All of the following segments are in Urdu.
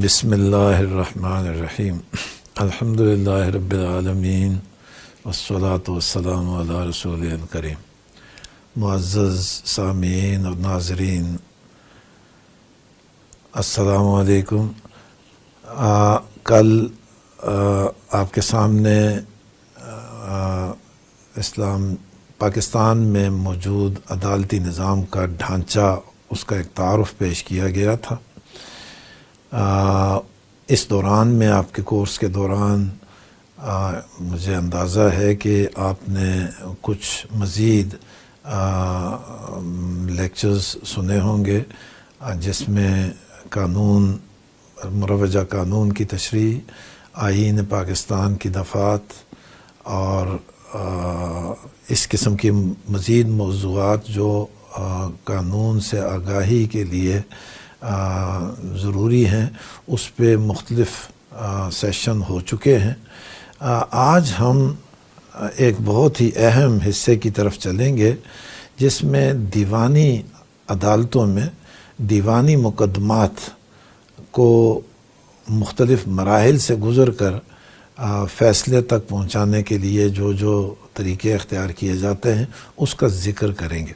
بسم اللہ الرحمن الرحیم الحمدللہ رب العالمین والصلاة والسلام علی رسول کریم۔ معزز سامعین اور ناظرین، السلام علیکم۔ کل آپ کے سامنے پاکستان میں موجود عدالتی نظام کا ڈھانچہ، اس کا ایک تعارف پیش کیا گیا تھا۔ اس دوران میں آپ کے کورس کے دوران مجھے اندازہ ہے کہ آپ نے کچھ مزید لیکچرز سنے ہوں گے جس میں مروجہ قانون کی تشریح، آئین پاکستان کی دفعات اور اس قسم کی مزید موضوعات جو قانون سے آگاہی کے لیے ضروری ہیں، اس پہ مختلف سیشن ہو چکے ہیں۔ آج ہم ایک بہت ہی اہم حصے کی طرف چلیں گے جس میں دیوانی عدالتوں میں دیوانی مقدمات کو مختلف مراحل سے گزر کر فیصلے تک پہنچانے کے لیے جو طریقے اختیار کیے جاتے ہیں اس کا ذکر کریں گے۔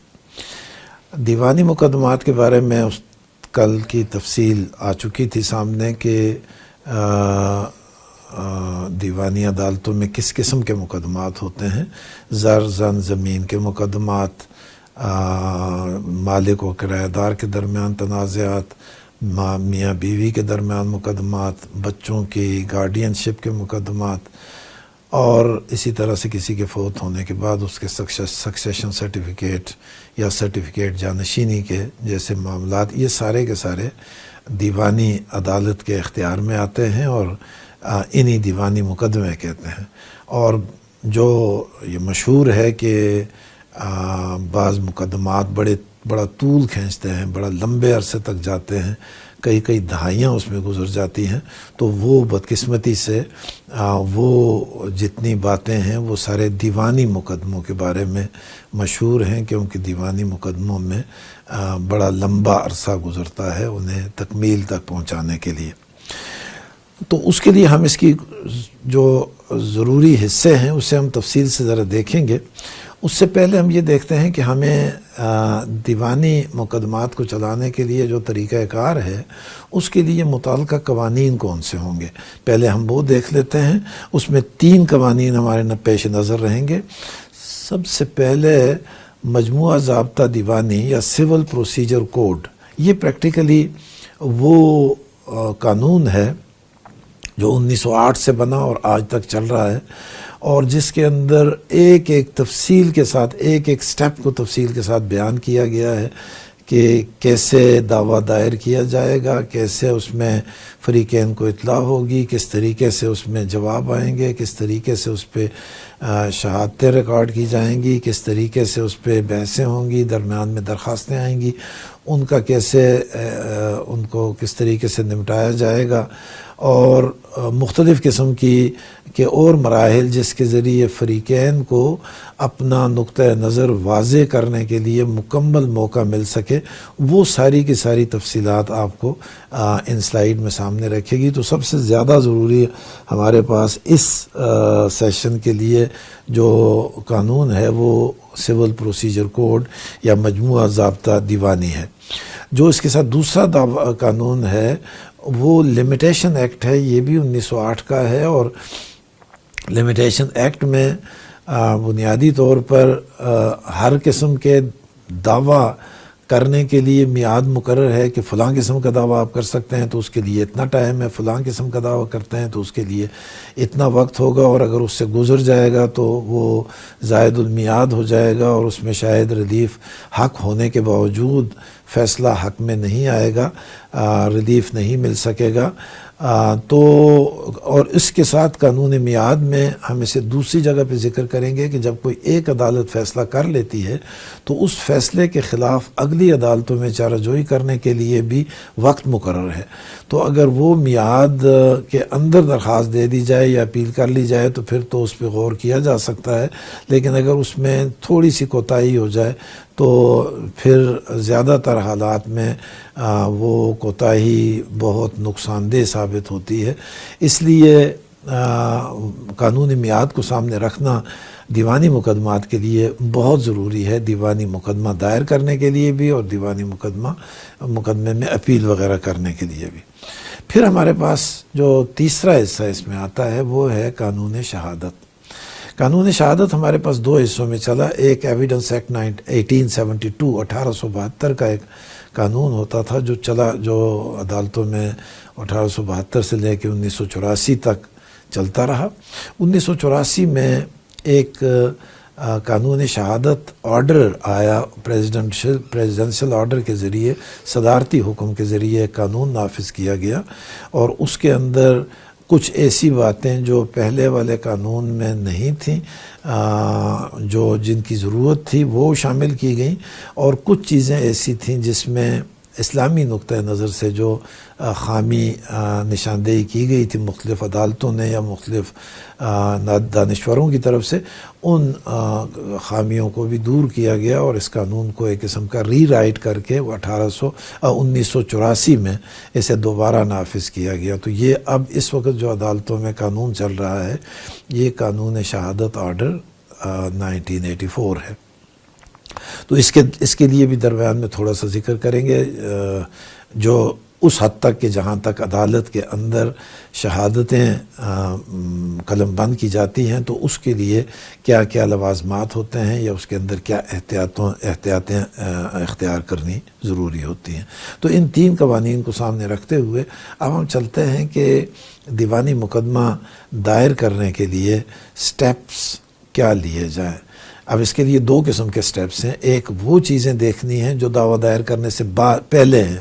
دیوانی مقدمات کے بارے میں کل کی تفصیل آ چکی تھی سامنے کہ دیوانی عدالتوں میں کس قسم کے مقدمات ہوتے ہیں۔ زن زمین کے مقدمات، مالک و کرایہ دار کے درمیان تنازعات، میاں بیوی کے درمیان مقدمات، بچوں کی گارڈین شپ کے مقدمات، اور اسی طرح سے کسی کے فوت ہونے کے بعد اس کے سکسیشن سرٹیفکیٹ یا سرٹیفکیٹ جانشینی کے جیسے معاملات، یہ سارے کے سارے دیوانی عدالت کے اختیار میں آتے ہیں اور انہی دیوانی مقدمے کہتے ہیں۔ اور جو یہ مشہور ہے کہ بعض مقدمات بڑا طول کھینچتے ہیں، بڑا لمبے عرصے تک جاتے ہیں، کئی دہائیاں اس میں گزر جاتی ہیں، تو وہ بدقسمتی سے وہ جتنی باتیں ہیں وہ سارے دیوانی مقدموں کے بارے میں مشہور ہیں، کیونکہ دیوانی مقدموں میں بڑا لمبا عرصہ گزرتا ہے انہیں تکمیل تک پہنچانے کے لیے۔ تو اس کے لیے ہم اس کی جو ضروری حصے ہیں اسے ہم تفصیل سے ذرا دیکھیں گے۔ اس سے پہلے ہم یہ دیکھتے ہیں کہ ہمیں دیوانی مقدمات کو چلانے کے لیے جو طریقہ کار ہے اس کے لیے متعلقہ قوانین کون سے ہوں گے۔ پہلے ہم وہ دیکھ لیتے ہیں۔ اس میں 3 قوانین ہمارے پیش نظر رہیں گے۔ سب سے پہلے مجموعہ ضابطہ دیوانی یا سول پروسیجر کوڈ، یہ پریکٹیکلی وہ قانون ہے جو 1908 سے بنا اور آج تک چل رہا ہے، اور جس کے اندر ایک تفصیل کے ساتھ ایک سٹیپ کو تفصیل کے ساتھ بیان کیا گیا ہے کہ کیسے دعویٰ دائر کیا جائے گا، کیسے اس میں فریقین کو اطلاع ہوگی، کس طریقے سے اس میں جواب آئیں گے، کس طریقے سے اس پہ شہادتیں ریکارڈ کی جائیں گی، کس طریقے سے اس پہ بحثیں ہوں گی، درمیان میں درخواستیں آئیں گی، ان کا ان کو کس طریقے سے نمٹایا جائے گا، اور مختلف قسم کے اور مراحل جس کے ذریعے فریقین کو اپنا نقطہ نظر واضح کرنے کے لیے مکمل موقع مل سکے، وہ ساری کی ساری تفصیلات آپ کو ان سلائیڈ میں سامنے رکھے گی۔ تو سب سے زیادہ ضروری ہمارے پاس اس سیشن کے لیے جو قانون ہے وہ سول پروسیجر کوڈ یا مجموعہ ضابطہ دیوانی ہے۔ جو اس کے ساتھ دوسرا قانون ہے وہ لمیٹیشن ایکٹ ہے، یہ بھی 1908 کا ہے، اور لمیٹیشن ایکٹ میں بنیادی طور پر ہر قسم کے دعویٰ کرنے کے لیے میعاد مقرر ہے کہ فلاں قسم کا دعویٰ آپ کر سکتے ہیں تو اس کے لیے اتنا ٹائم ہے، فلاں قسم کا دعویٰ کرتے ہیں تو اس کے لیے اتنا وقت ہوگا، اور اگر اس سے گزر جائے گا تو وہ زائد المیعاد ہو جائے گا، اور اس میں شاید ریلیف حق ہونے کے باوجود فیصلہ حق میں نہیں آئے گا، ریلیف نہیں مل سکے گا۔ تو اور اس کے ساتھ قانون میعاد میں ہم اسے دوسری جگہ پہ ذکر کریں گے کہ جب کوئی ایک عدالت فیصلہ کر لیتی ہے تو اس فیصلے کے خلاف اگلی عدالتوں میں چارہ جوئی کرنے کے لیے بھی وقت مقرر ہے. تو اگر وہ میعاد کے اندر درخواست دے دی جائے یا اپیل کر لی جائے تو پھر تو اس پہ غور کیا جا سکتا ہے، لیکن اگر اس میں تھوڑی سی کوتاہی ہو جائے تو پھر زیادہ تر حالات میں وہ کوتاہی بہت نقصان دہ ثابت ہوتی ہے. اس لیے قانون میعاد کو سامنے رکھنا دیوانی مقدمات کے لیے بہت ضروری ہے، دیوانی مقدمہ دائر کرنے کے لیے بھی اور دیوانی مقدمے میں اپیل وغیرہ کرنے کے لیے بھی. پھر ہمارے پاس جو تیسرا حصہ اس میں آتا ہے وہ ہے قانون شہادت. قانون شہادت ہمارے پاس دو حصوں میں چلا. ایک ایویڈنس ایکٹ 1872 1872 کا ایک قانون ہوتا تھا جو چلا، جو عدالتوں میں 1872 سے لے کے 1984 تک چلتا رہا. 1984 میں ایک قانون شہادت آرڈر آیا، پریزیڈنشل آرڈر کے ذریعے، صدارتی حکم کے ذریعے ایک قانون نافذ کیا گیا، اور اس کے اندر کچھ ایسی باتیں جو پہلے والے قانون میں نہیں تھیں، جن کی ضرورت تھی وہ شامل کی گئیں، اور کچھ چیزیں ایسی تھیں جس میں اسلامی نقطہ نظر سے جو خامی نشاندہی کی گئی تھی مختلف عدالتوں نے یا مختلف دانشوروں کی طرف سے، ان خامیوں کو بھی دور کیا گیا اور اس قانون کو ایک قسم کا ری رائٹ کر کے 1984 میں اسے دوبارہ نافذ کیا گیا. تو یہ اب اس وقت جو عدالتوں میں قانون چل رہا ہے یہ قانون شہادت آرڈر 1984 ہے. تو اس کے لیے بھی درمیان میں تھوڑا سا ذکر کریں گے. جو اس حد تک کہ جہاں تک عدالت کے اندر شہادتیں قلم بند کی جاتی ہیں تو اس کے لیے کیا کیا لوازمات ہوتے ہیں یا اس کے اندر کیا احتیاطیں اختیار کرنی ضروری ہوتی ہیں. تو ان تین قوانین کو سامنے رکھتے ہوئے اب ہم چلتے ہیں کہ دیوانی مقدمہ دائر کرنے کے لیے سٹیپس کیا لیے جائیں. اب اس کے لیے دو قسم کے سٹیپس ہیں. ایک وہ چیزیں دیکھنی ہیں جو دعویٰ دائر کرنے سے پہلے ہیں،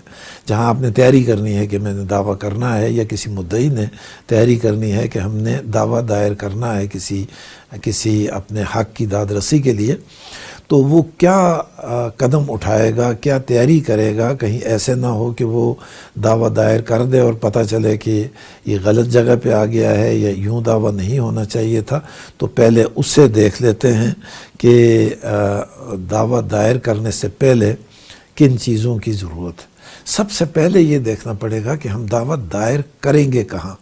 جہاں آپ نے تیاری کرنی ہے کہ میں نے دعویٰ کرنا ہے، یا کسی مدعی نے تیاری کرنی ہے کہ ہم نے دعویٰ دائر کرنا ہے کسی اپنے حق کی داد رسی کے لیے. تو وہ کیا قدم اٹھائے گا، کیا تیاری کرے گا، کہیں ایسے نہ ہو کہ وہ دعویٰ دائر کر دے اور پتہ چلے کہ یہ غلط جگہ پہ آ گیا ہے یا یوں دعویٰ نہیں ہونا چاہیے تھا. تو پہلے اس سے دیکھ لیتے ہیں کہ دعویٰ دائر کرنے سے پہلے کن چیزوں کی ضرورت ہے. سب سے پہلے یہ دیکھنا پڑے گا کہ ہم دعویٰ دائر کریں گے کہاں.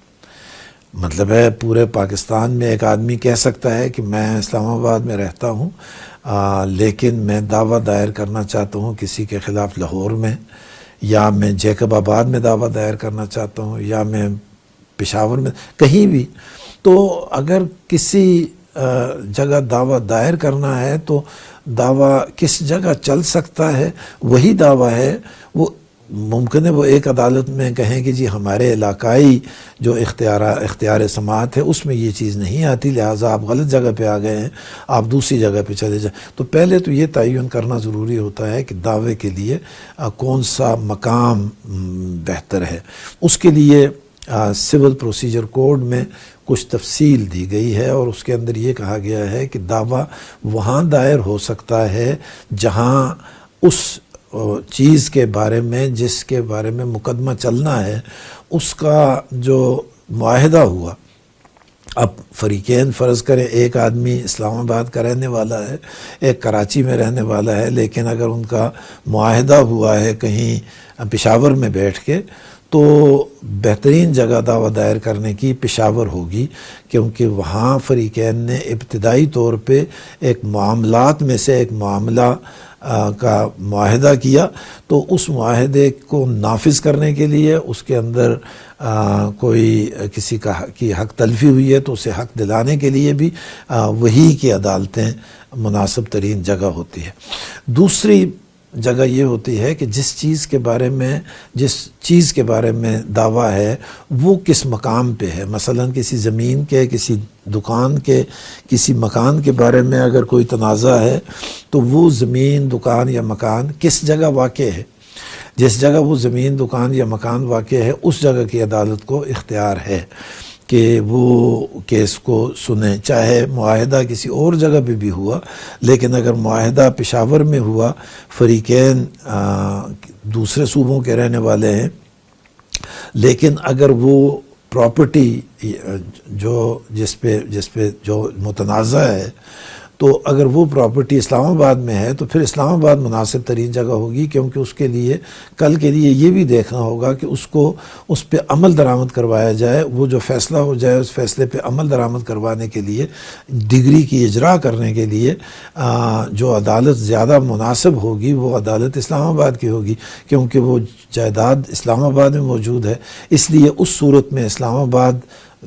مطلب ہے پورے پاکستان میں ایک آدمی کہہ سکتا ہے کہ میں اسلام آباد میں رہتا ہوں، لیکن میں دعویٰ دائر کرنا چاہتا ہوں کسی کے خلاف لاہور میں، یا میں جیکب آباد میں دعویٰ دائر کرنا چاہتا ہوں، یا میں پشاور میں، کہیں بھی. تو اگر کسی جگہ دعویٰ دائر کرنا ہے تو دعویٰ کس جگہ چل سکتا ہے وہی دعویٰ ہے. وہ ممکن ہے وہ ایک عدالت میں کہیں کہ جی ہمارے علاقائی جو اختیار سماعت ہے اس میں یہ چیز نہیں آتی، لہٰذا آپ غلط جگہ پہ آ گئے ہیں، آپ دوسری جگہ پہ چلے جائیں. تو پہلے تو یہ تعین کرنا ضروری ہوتا ہے کہ دعوے کے لیے کون سا مقام بہتر ہے. اس کے لیے سول پروسیجر کوڈ میں کچھ تفصیل دی گئی ہے، اور اس کے اندر یہ کہا گیا ہے کہ دعویٰ وہاں دائر ہو سکتا ہے جہاں اس چیز کے بارے میں جس کے بارے میں مقدمہ چلنا ہے اس کا جو معاہدہ ہوا. اب فریقین فرض کریں ایک آدمی اسلام آباد کا رہنے والا ہے، ایک کراچی میں رہنے والا ہے، لیکن اگر ان کا معاہدہ ہوا ہے کہیں پشاور میں بیٹھ کے تو بہترین جگہ دعویٰ دائر کرنے کی پشاور ہوگی، کیونکہ وہاں فریقین نے ابتدائی طور پہ ایک معاملات میں سے ایک معاملہ کا معاہدہ کیا. تو اس معاہدے کو نافذ کرنے کے لیے اس کے اندر کوئی کسی کی حق تلفی ہوئی ہے تو اسے حق دلانے کے لیے بھی وہی کی عدالتیں مناسب ترین جگہ ہوتی ہے. دوسری جگہ یہ ہوتی ہے کہ جس چیز کے بارے میں دعویٰ ہے وہ کس مقام پہ ہے. مثلا کسی زمین کے، کسی دکان کے، کسی مکان کے بارے میں اگر کوئی تنازع ہے تو وہ زمین، دکان یا مکان کس جگہ واقع ہے. جس جگہ وہ زمین دکان یا مکان واقع ہے اس جگہ کی عدالت کو اختیار ہے کہ وہ کیس کو سنیں، چاہے معاہدہ کسی اور جگہ پہ بھی ہوا، لیکن اگر معاہدہ پشاور میں ہوا، فریقین دوسرے صوبوں کے رہنے والے ہیں، لیکن اگر وہ پراپرٹی جس پہ جو متنازع ہے، تو اگر وہ پراپرٹی اسلام آباد میں ہے تو پھر اسلام آباد مناسب ترین جگہ ہوگی، کیونکہ اس کے لیے کل کے لیے یہ بھی دیکھنا ہوگا کہ اس پہ عمل درآمد کروایا جائے، وہ جو فیصلہ ہو جائے اس فیصلے پہ عمل درآمد کروانے کے لیے، ڈگری کی اجرا کرنے کے لیے جو عدالت زیادہ مناسب ہوگی وہ عدالت اسلام آباد کی ہوگی، کیونکہ وہ جائیداد اسلام آباد میں موجود ہے۔ اس لیے اس صورت میں اسلام آباد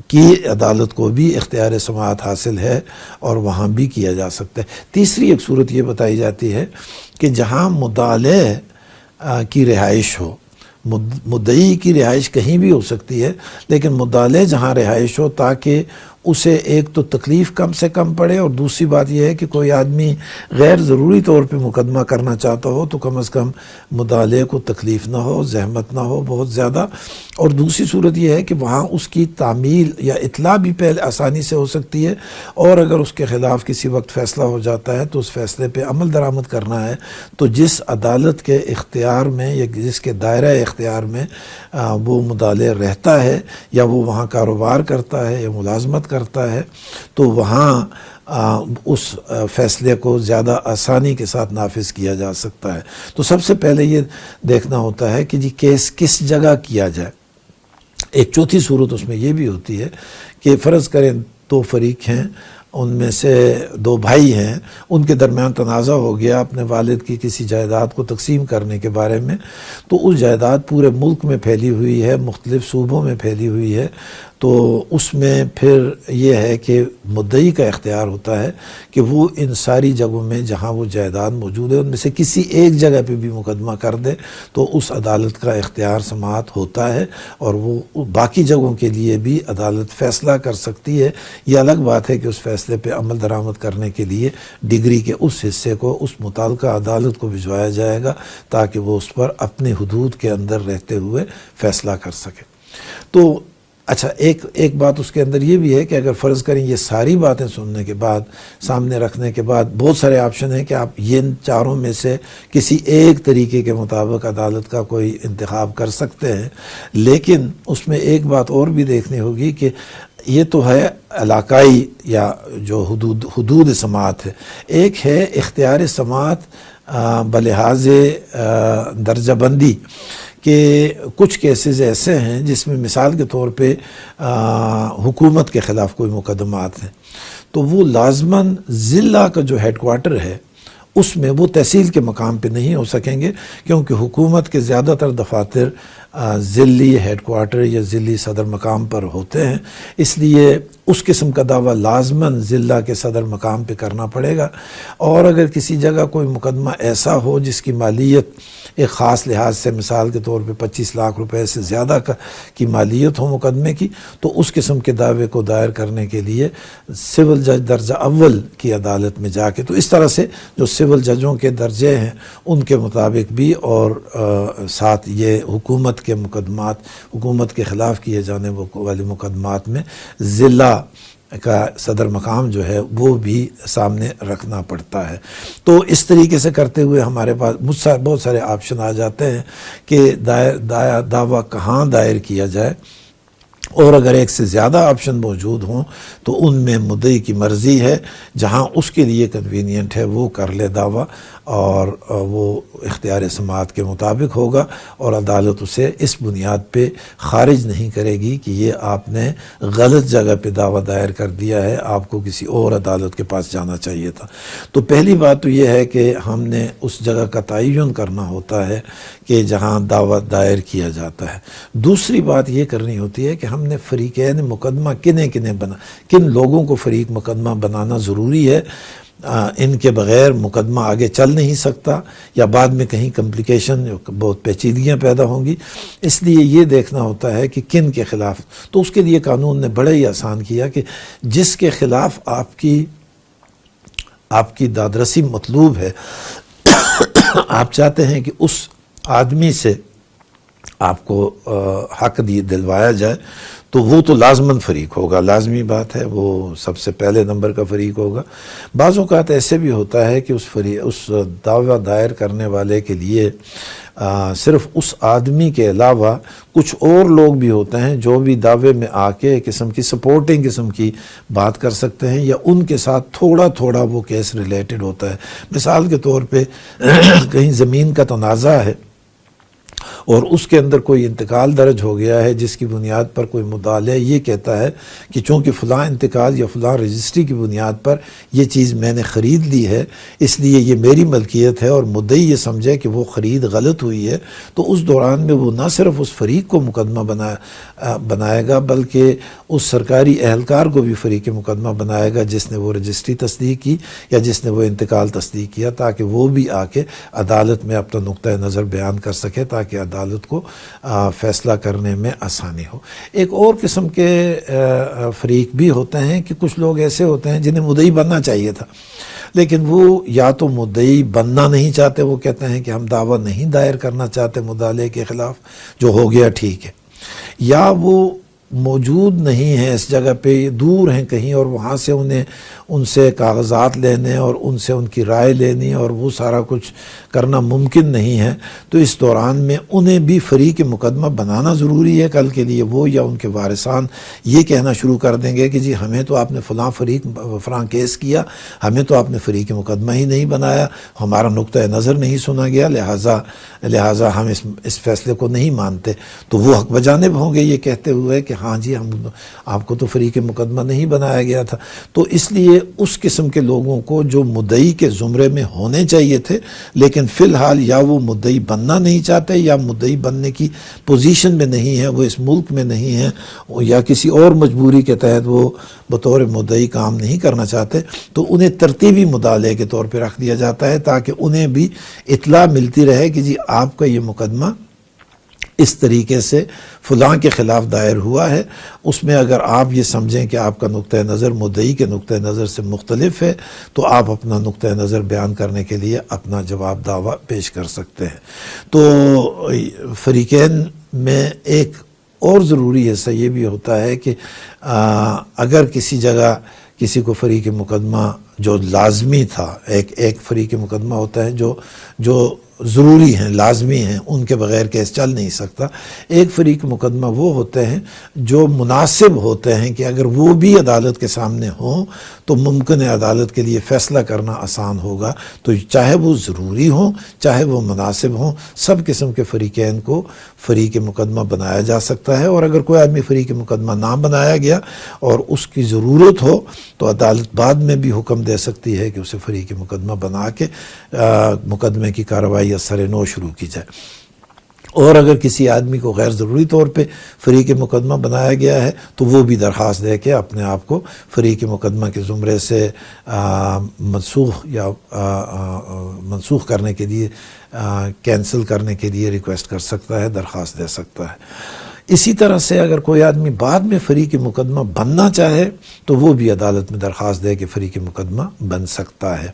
کی عدالت کو بھی اختیار سماعت حاصل ہے اور وہاں بھی کیا جا سکتا ہے۔ تیسری ایک صورت یہ بتائی جاتی ہے کہ جہاں مدعے کی رہائش ہو، مدعی کی رہائش کہیں بھی ہو سکتی ہے، لیکن مدعے جہاں رہائش ہو تاکہ اسے ایک تو تکلیف کم سے کم پڑے، اور دوسری بات یہ ہے کہ کوئی آدمی غیر ضروری طور پہ مقدمہ کرنا چاہتا ہو تو کم از کم مدعے کو تکلیف نہ ہو، زحمت نہ ہو بہت زیادہ، اور دوسری صورت یہ ہے کہ وہاں اس کی تعمیل یا اطلاع بھی پہلے آسانی سے ہو سکتی ہے، اور اگر اس کے خلاف کسی وقت فیصلہ ہو جاتا ہے تو اس فیصلے پہ عمل درآمد کرنا ہے، تو جس عدالت کے اختیار میں یا جس کے دائرہ اختیار میں وہ مدعے رہتا ہے، یا وہ وہاں کاروبار کرتا ہے یا ملازمت کرتا ہے، تو وہاں اس فیصلے کو زیادہ آسانی کے ساتھ نافذ کیا جا سکتا ہے۔ تو سب سے پہلے یہ دیکھنا ہوتا ہے کہ جی کیس کس جگہ کیا جائے۔ ایک چوتھی صورت اس میں یہ بھی ہوتی ہے کہ فرض کریں دو فریق ہیں، ان میں سے دو بھائی ہیں، ان کے درمیان تنازع ہو گیا اپنے والد کی کسی جائیداد کو تقسیم کرنے کے بارے میں، تو اس جائیداد پورے ملک میں پھیلی ہوئی ہے، مختلف صوبوں میں پھیلی ہوئی ہے، تو اس میں پھر یہ ہے کہ مدعی کا اختیار ہوتا ہے کہ وہ ان ساری جگہوں میں جہاں وہ جائیداد موجود ہے ان میں سے کسی ایک جگہ پہ بھی مقدمہ کر دے تو اس عدالت کا اختیار سماعت ہوتا ہے، اور وہ باقی جگہوں کے لیے بھی عدالت فیصلہ کر سکتی ہے۔ یہ الگ بات ہے کہ اس فیصلے پہ عمل درآمد کرنے کے لیے ڈگری کے اس حصے کو اس متعلقہ عدالت کو بھجوایا جائے گا تاکہ وہ اس پر اپنے حدود کے اندر رہتے ہوئے فیصلہ کر سکے۔ تو اچھا، ایک بات اس کے اندر یہ بھی ہے کہ اگر فرض کریں یہ ساری باتیں سننے کے بعد، سامنے رکھنے کے بعد، بہت سارے آپشن ہیں کہ آپ یہ چاروں میں سے کسی ایک طریقے کے مطابق عدالت کا کوئی انتخاب کر سکتے ہیں، لیکن اس میں ایک بات اور بھی دیکھنی ہوگی کہ یہ تو ہے علاقائی یا جو حدود سماعت ہے، ایک ہے اختیار سماعت بلحاظ درجہ بندی، کہ کچھ کیسز ایسے ہیں جس میں مثال کے طور پہ حکومت کے خلاف کوئی مقدمات ہیں، تو وہ لازماً ضلع کا جو ہیڈ کوارٹر ہے اس میں وہ تحصیل کے مقام پہ نہیں ہو سکیں گے، کیونکہ حکومت کے زیادہ تر دفاتر ضلعی ہیڈ کوارٹر یا ضلعی صدر مقام پر ہوتے ہیں، اس لیے اس قسم کا دعویٰ لازماً ضلع کے صدر مقام پہ کرنا پڑے گا۔ اور اگر کسی جگہ کوئی مقدمہ ایسا ہو جس کی مالیت ایک خاص لحاظ سے، مثال کے طور پہ 25 لاکھ روپے سے زیادہ کی مالیت ہو مقدمے کی، تو اس قسم کے دعوے کو دائر کرنے کے لیے سول جج درجہ اول کی عدالت میں جا کے، تو اس طرح سے جو سول ججوں کے درجے ہیں ان کے مطابق بھی، اور ساتھ یہ حکومت کے مقدمات، حکومت کے خلاف کیے جانے والے مقدمات میں ضلع کا صدر مقام جو ہے وہ بھی سامنے رکھنا پڑتا ہے۔ تو اس طریقے سے کرتے ہوئے ہمارے پاس بہت سارے آپشن آ جاتے ہیں کہ دعویٰ کہاں دائر کیا جائے، اور اگر ایک سے زیادہ آپشن موجود ہوں تو ان میں مدعی کی مرضی ہے، جہاں اس کے لیے کنوینینٹ ہے وہ کر لے دعویٰ، اور وہ اختیار سماعت کے مطابق ہوگا، اور عدالت اسے اس بنیاد پہ خارج نہیں کرے گی کہ یہ آپ نے غلط جگہ پہ دعویٰ دائر کر دیا ہے، آپ کو کسی اور عدالت کے پاس جانا چاہیے تھا۔ تو پہلی بات تو یہ ہے کہ ہم نے اس جگہ کا تعین کرنا ہوتا ہے کہ جہاں دعویٰ دائر کیا جاتا ہے۔ دوسری بات یہ کرنی ہوتی ہے کہ ہم نے فریقین مقدمہ کن لوگوں کو فریق مقدمہ بنانا ضروری ہے، ان کے بغیر مقدمہ آگے چل نہیں سکتا، یا بعد میں کہیں کمپلیکیشن، بہت پیچیدگیاں پیدا ہوں گی، اس لیے یہ دیکھنا ہوتا ہے کہ کن کے خلاف۔ تو اس کے لیے قانون نے بڑا ہی آسان کیا کہ جس کے خلاف آپ کی دادرسی مطلوب ہے، آپ چاہتے ہیں کہ اس آدمی سے آپ کو حق دلوایا جائے تو وہ تو لازماً فریق ہوگا، لازمی بات ہے، وہ سب سے پہلے نمبر کا فریق ہوگا۔ بعض اوقات ایسے بھی ہوتا ہے کہ اس دعویٰ دائر کرنے والے کے لیے صرف اس آدمی کے علاوہ کچھ اور لوگ بھی ہوتے ہیں جو بھی دعوے میں آ کے ایک قسم کی سپورٹنگ قسم کی بات کر سکتے ہیں، یا ان کے ساتھ تھوڑا تھوڑا وہ کیس ریلیٹڈ ہوتا ہے۔ مثال کے طور پہ کہیں زمین کا تنازع ہے اور اس کے اندر کوئی انتقال درج ہو گیا ہے جس کی بنیاد پر کوئی مدعا یہ کہتا ہے کہ چونکہ فلاں انتقال یا فلاں رجسٹری کی بنیاد پر یہ چیز میں نے خرید لی ہے، اس لیے یہ میری ملکیت ہے، اور مدعی یہ سمجھے کہ وہ خرید غلط ہوئی ہے، تو اس دوران میں وہ نہ صرف اس فریق کو مقدمہ بنائے گا بلکہ اس سرکاری اہلکار کو بھی فریق مقدمہ بنائے گا جس نے وہ رجسٹری تصدیق کی یا جس نے وہ انتقال تصدیق کیا، تاکہ وہ بھی آ کے عدالت میں اپنا نقطۂ نظر بیان کر سکے، تاکہ عدالت کو فیصلہ کرنے میں آسانی ہو۔ ایک اور قسم کے فریق بھی ہوتے ہیں کہ کچھ لوگ ایسے ہوتے ہیں جنہیں مدعی بننا چاہیے تھا، لیکن وہ یا تو مدعی بننا نہیں چاہتے، وہ کہتے ہیں کہ ہم دعویٰ نہیں دائر کرنا چاہتے مدعلے کے خلاف، جو ہو گیا ٹھیک ہے، یا وہ موجود نہیں ہیں اس جگہ پہ، دور ہیں کہیں، اور وہاں سے ان سے کاغذات لینے اور ان سے ان کی رائے لینی اور وہ سارا کچھ کرنا ممکن نہیں ہے، تو اس دوران میں انہیں بھی فریق مقدمہ بنانا ضروری ہے۔ کل کے لیے وہ یا ان کے وارثان یہ کہنا شروع کر دیں گے کہ جی ہمیں تو آپ نے فلاں کیس کیا، ہمیں تو آپ نے فریق مقدمہ ہی نہیں بنایا، ہمارا نقطۂ نظر نہیں سنا گیا، لہٰذا ہم اس فیصلے کو نہیں مانتے، تو وہ حق بجانب ہوں گے یہ کہتے ہوئے کہ ہاں جی آپ کو تو فریق مقدمہ نہیں بنایا گیا تھا۔ تو اس لیے اس قسم کے لوگوں کو جو مدعی کے زمرے میں ہونے چاہیے تھے لیکن فی الحال یا وہ مدعی بننا نہیں چاہتے یا مدعی بننے کی پوزیشن میں نہیں ہے، وہ اس ملک میں نہیں ہے، یا کسی اور مجبوری کے تحت وہ بطور مدعی کام نہیں کرنا چاہتے، تو انہیں ترتیبی مدعلے کے طور پہ رکھ دیا جاتا ہے تاکہ انہیں بھی اطلاع ملتی رہے کہ جی آپ کا یہ مقدمہ اس طریقے سے فلاں کے خلاف دائر ہوا ہے، اس میں اگر آپ یہ سمجھیں کہ آپ کا نقطۂ نظر مدعی کے نقطۂ نظر سے مختلف ہے تو آپ اپنا نقطۂ نظر بیان کرنے کے لیے اپنا جواب دعویٰ پیش کر سکتے ہیں۔ تو فریقین میں ایک اور ضروری حصہ یہ بھی ہوتا ہے کہ اگر کسی جگہ کسی کو فریق مقدمہ جو لازمی تھا، ایک فریق مقدمہ ہوتا ہے جو ضروری ہیں، لازمی ہیں، ان کے بغیر کیس چل نہیں سکتا، ایک فریق مقدمہ وہ ہوتے ہیں جو مناسب ہوتے ہیں کہ اگر وہ بھی عدالت کے سامنے ہوں تو ممکن ہے عدالت کے لیے فیصلہ کرنا آسان ہوگا، تو چاہے وہ ضروری ہوں چاہے وہ مناسب ہوں، سب قسم کے فریقین کو فریق مقدمہ بنایا جا سکتا ہے، اور اگر کوئی آدمی فریق مقدمہ نہ بنایا گیا اور اس کی ضرورت ہو تو عدالت بعد میں بھی حکم دے سکتی ہے کہ اسے فریق مقدمہ بنا کے مقدمے کی کارروائی اثر نو شروع کی جائے۔ اور اگر کسی آدمی کو غیر ضروری طور پہ فریق مقدمہ بنایا گیا ہے تو وہ بھی درخواست دے کے اپنے آپ کو فریق مقدمہ کے زمرے سے منسوخ کرنے کے لیے، کینسل کرنے کے لیے ریکویسٹ کر سکتا ہے، درخواست دے سکتا ہے۔ اسی طرح سے اگر کوئی آدمی بعد میں فریق مقدمہ بننا چاہے تو وہ بھی عدالت میں درخواست دے کہ فریق مقدمہ بن سکتا ہے۔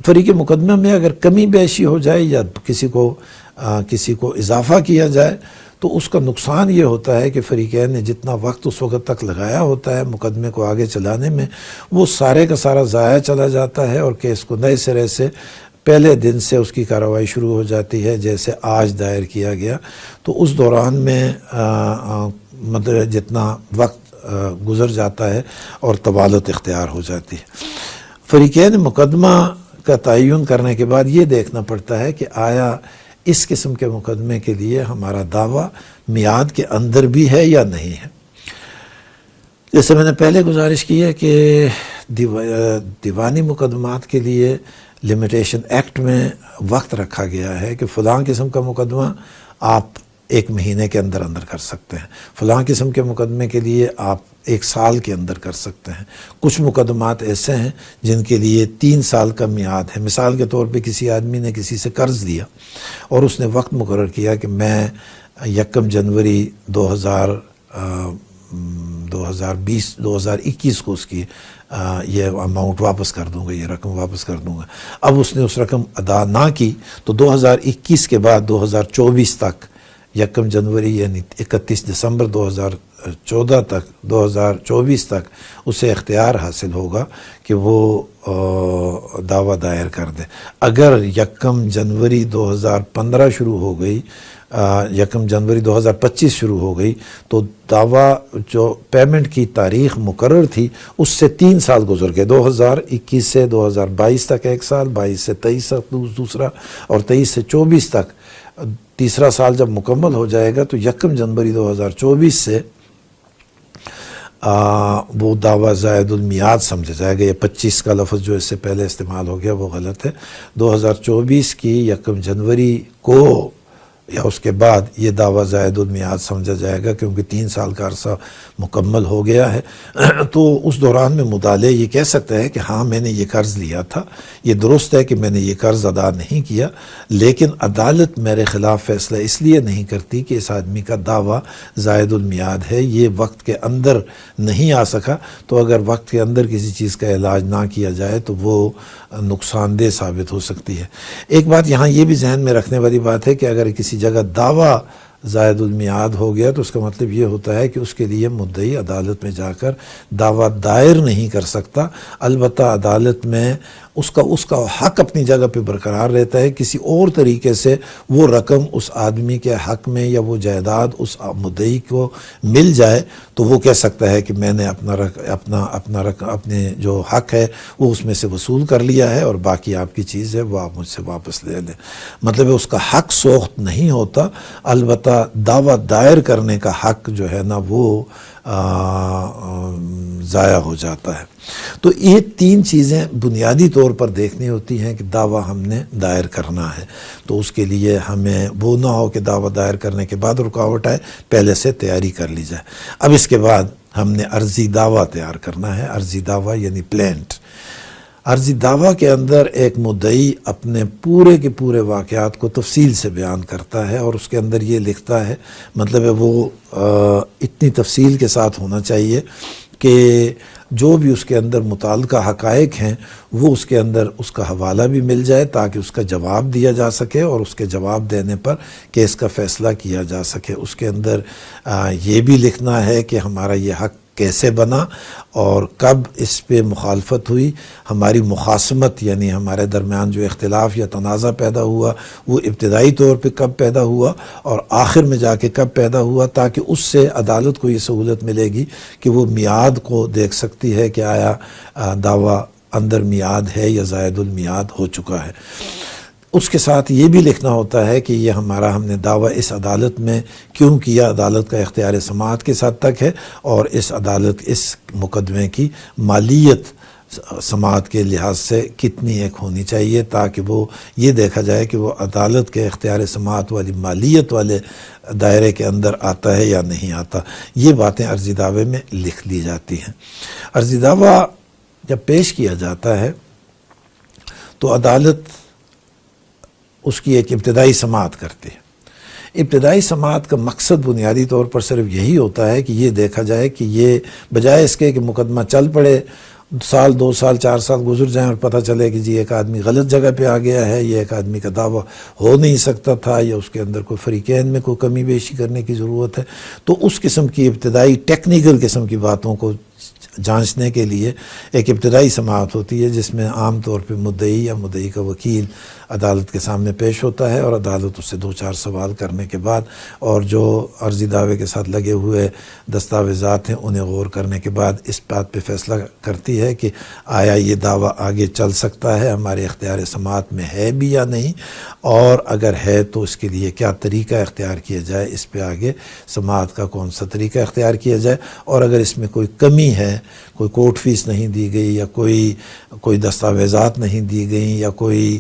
فریق مقدمہ میں اگر کمی بیشی ہو جائے یا کسی کو اضافہ کیا جائے تو اس کا نقصان یہ ہوتا ہے کہ فریقین نے جتنا وقت اس وقت تک لگایا ہوتا ہے مقدمے کو آگے چلانے میں، وہ سارے کا سارا ضائع چلا جاتا ہے، اور کیس کو نئے سرے سے پہلے دن سے اس کی کارروائی شروع ہو جاتی ہے جیسے آج دائر کیا گیا، تو اس دوران میں مطلب جتنا وقت گزر جاتا ہے اور طوالت اختیار ہو جاتی ہے۔ فریقین مقدمہ کا تعین کرنے کے بعد یہ دیکھنا پڑتا ہے کہ آیا اس قسم کے مقدمے کے لیے ہمارا دعویٰ میعاد کے اندر بھی ہے یا نہیں ہے۔ جیسے میں نے پہلے گزارش کی ہے کہ دیوانی مقدمات کے لیے لمیٹیشن ایکٹ میں وقت رکھا گیا ہے کہ فلاں قسم کا مقدمہ آپ 1 مہینے کے اندر کر سکتے ہیں، فلاں قسم کے مقدمے کے لیے آپ 1 سال کے اندر کر سکتے ہیں۔ کچھ مقدمات ایسے ہیں جن کے لیے 3 سال کا میعاد ہے۔ مثال کے طور پہ کسی آدمی نے کسی سے قرض لیا اور اس نے وقت مقرر کیا کہ میں 1 جنوری 2021 کو اس کی یہ اماؤنٹ واپس کر دوں گا، یہ رقم واپس کر دوں گا. اب اس نے اس رقم ادا نہ کی تو 2021 کے بعد 2024 تک 1 جنوری یعنی 31 دسمبر 2024 تک اسے اختیار حاصل ہوگا کہ وہ دعویٰ دائر کر دے. اگر 1 جنوری 2015 شروع ہو گئی 1 جنوری 2025 شروع ہو گئی تو دعویٰ جو پیمنٹ کی تاریخ مقرر تھی اس سے 3 سال گزر گئے. 2021 سے 2022 تک 1 سال، 22 سے 23 تک دوسرا، اور 23 سے 24 تک تیسرا سال جب مکمل ہو جائے گا تو 1 جنوری 2024 سے وہ دعویٰ زائد المیعاد سمجھا جائے گا. یہ 25 کا لفظ جو اس سے پہلے استعمال ہو گیا وہ غلط ہے. 2024 کی 1 جنوری کو یا اس کے بعد یہ دعویٰ زائد المیعاد سمجھا جائے گا کیونکہ 3 سال کا عرصہ مکمل ہو گیا ہے. تو اس دوران میں مدعی یہ کہہ سکتا ہے کہ ہاں میں نے یہ قرض لیا تھا، یہ درست ہے کہ میں نے یہ قرض ادا نہیں کیا، لیکن عدالت میرے خلاف فیصلہ اس لیے نہیں کرتی کہ اس آدمی کا دعویٰ زائد المیعاد ہے، یہ وقت کے اندر نہیں آ سکا. تو اگر وقت کے اندر کسی چیز کا علاج نہ کیا جائے تو وہ نقصان دہ ثابت ہو سکتی ہے. ایک بات یہاں یہ بھی ذہن میں رکھنے والی بات ہے کہ اگر کسی جگہ دعویٰ زائد المیعاد ہو گیا تو اس کا مطلب یہ ہوتا ہے کہ اس کے لیے مدعی عدالت میں جا کر دعویٰ دائر نہیں کر سکتا. البتہ عدالت میں اس کا حق اپنی جگہ پہ برقرار رہتا ہے. کسی اور طریقے سے وہ رقم اس آدمی کے حق میں یا وہ جائیداد اس مدعی کو مل جائے تو وہ کہہ سکتا ہے کہ میں نے اپنے جو حق ہے وہ اس میں سے وصول کر لیا ہے اور باقی آپ کی چیز ہے وہ آپ مجھ سے واپس لے لیں. مطلب اس کا حق سوخت نہیں ہوتا، البتہ دعویٰ دائر کرنے کا حق جو ہے نا وہ ضائع ہو جاتا ہے. تو یہ 3 چیزیں بنیادی طور پر دیکھنی ہوتی ہیں کہ دعویٰ ہم نے دائر کرنا ہے. تو اس کے لیے ہمیں وہ نہ ہو کہ دعویٰ دائر کرنے کے بعد رکاوٹ آئے، پہلے سے تیاری کر لی جائے. اب اس کے بعد ہم نے عرضی دعویٰ تیار کرنا ہے. عرضی دعویٰ یعنی پلینٹ. عرضی دعویٰ کے اندر ایک مدعی اپنے پورے کے پورے واقعات کو تفصیل سے بیان کرتا ہے اور اس کے اندر یہ لکھتا ہے، مطلب ہے وہ اتنی تفصیل کے ساتھ ہونا چاہیے کہ جو بھی اس کے اندر متعلقہ حقائق ہیں وہ اس کے اندر اس کا حوالہ بھی مل جائے تاکہ اس کا جواب دیا جا سکے اور اس کے جواب دینے پر کیس کا فیصلہ کیا جا سکے. اس کے اندر یہ بھی لکھنا ہے کہ ہمارا یہ حق کیسے بنا اور کب اس پہ مخالفت ہوئی، ہماری مخاصمت یعنی ہمارے درمیان جو اختلاف یا تنازع پیدا ہوا وہ ابتدائی طور پہ کب پیدا ہوا اور آخر میں جا کے کب پیدا ہوا، تاکہ اس سے عدالت کو یہ سہولت ملے گی کہ وہ میعاد کو دیکھ سکتی ہے کہ آیا دعویٰ اندر میعاد ہے یا زائد المیعاد ہو چکا ہے. اس کے ساتھ یہ بھی لکھنا ہوتا ہے کہ یہ ہم نے دعویٰ اس عدالت میں کیوں کیا، عدالت کا اختیار سماعت کس حد تک ہے اور اس مقدمے کی مالیت سماعت کے لحاظ سے کتنی ایک ہونی چاہیے تاکہ وہ یہ دیکھا جائے کہ وہ عدالت کے اختیار سماعت والی مالیت والے دائرے کے اندر آتا ہے یا نہیں آتا. یہ باتیں عرضی دعوے میں لکھ لی جاتی ہیں. عرضی دعویٰ جب پیش کیا جاتا ہے تو عدالت اس کی ایک ابتدائی سماعت کرتی ہے. ابتدائی سماعت کا مقصد بنیادی طور پر صرف یہی ہوتا ہے کہ یہ دیکھا جائے کہ یہ بجائے اس کے کہ مقدمہ چل پڑے، 1 سال 2 سال 4 سال گزر جائیں اور پتہ چلے کہ جی ایک آدمی غلط جگہ پہ آ گیا ہے، یہ ایک آدمی کا دعویٰ ہو نہیں سکتا تھا یا اس کے اندر کوئی فریقین میں کوئی کمی بیشی کرنے کی ضرورت ہے. تو اس قسم کی ابتدائی ٹیکنیکل قسم کی باتوں کو جانچنے کے لیے ایک ابتدائی سماعت ہوتی ہے جس میں عام طور پہ مدعی یا مدعی کا وکیل عدالت کے سامنے پیش ہوتا ہے اور عدالت اس سے 2-4 سوال کرنے کے بعد اور جو عرضی دعوے کے ساتھ لگے ہوئے دستاویزات ہیں انہیں غور کرنے کے بعد اس بات پہ فیصلہ کرتی ہے کہ آیا یہ دعویٰ آگے چل سکتا ہے، ہمارے اختیار سماعت میں ہے بھی یا نہیں، اور اگر ہے تو اس کے لیے کیا طریقہ اختیار کیا جائے، اس پہ آگے سماعت کا کون سا طریقہ اختیار کیا جائے، اور اگر اس میں کوئی کمی ہے، کوئی کورٹ فیس نہیں دی گئی یا کوئی دستاویزات نہیں دی گئیں یا کوئی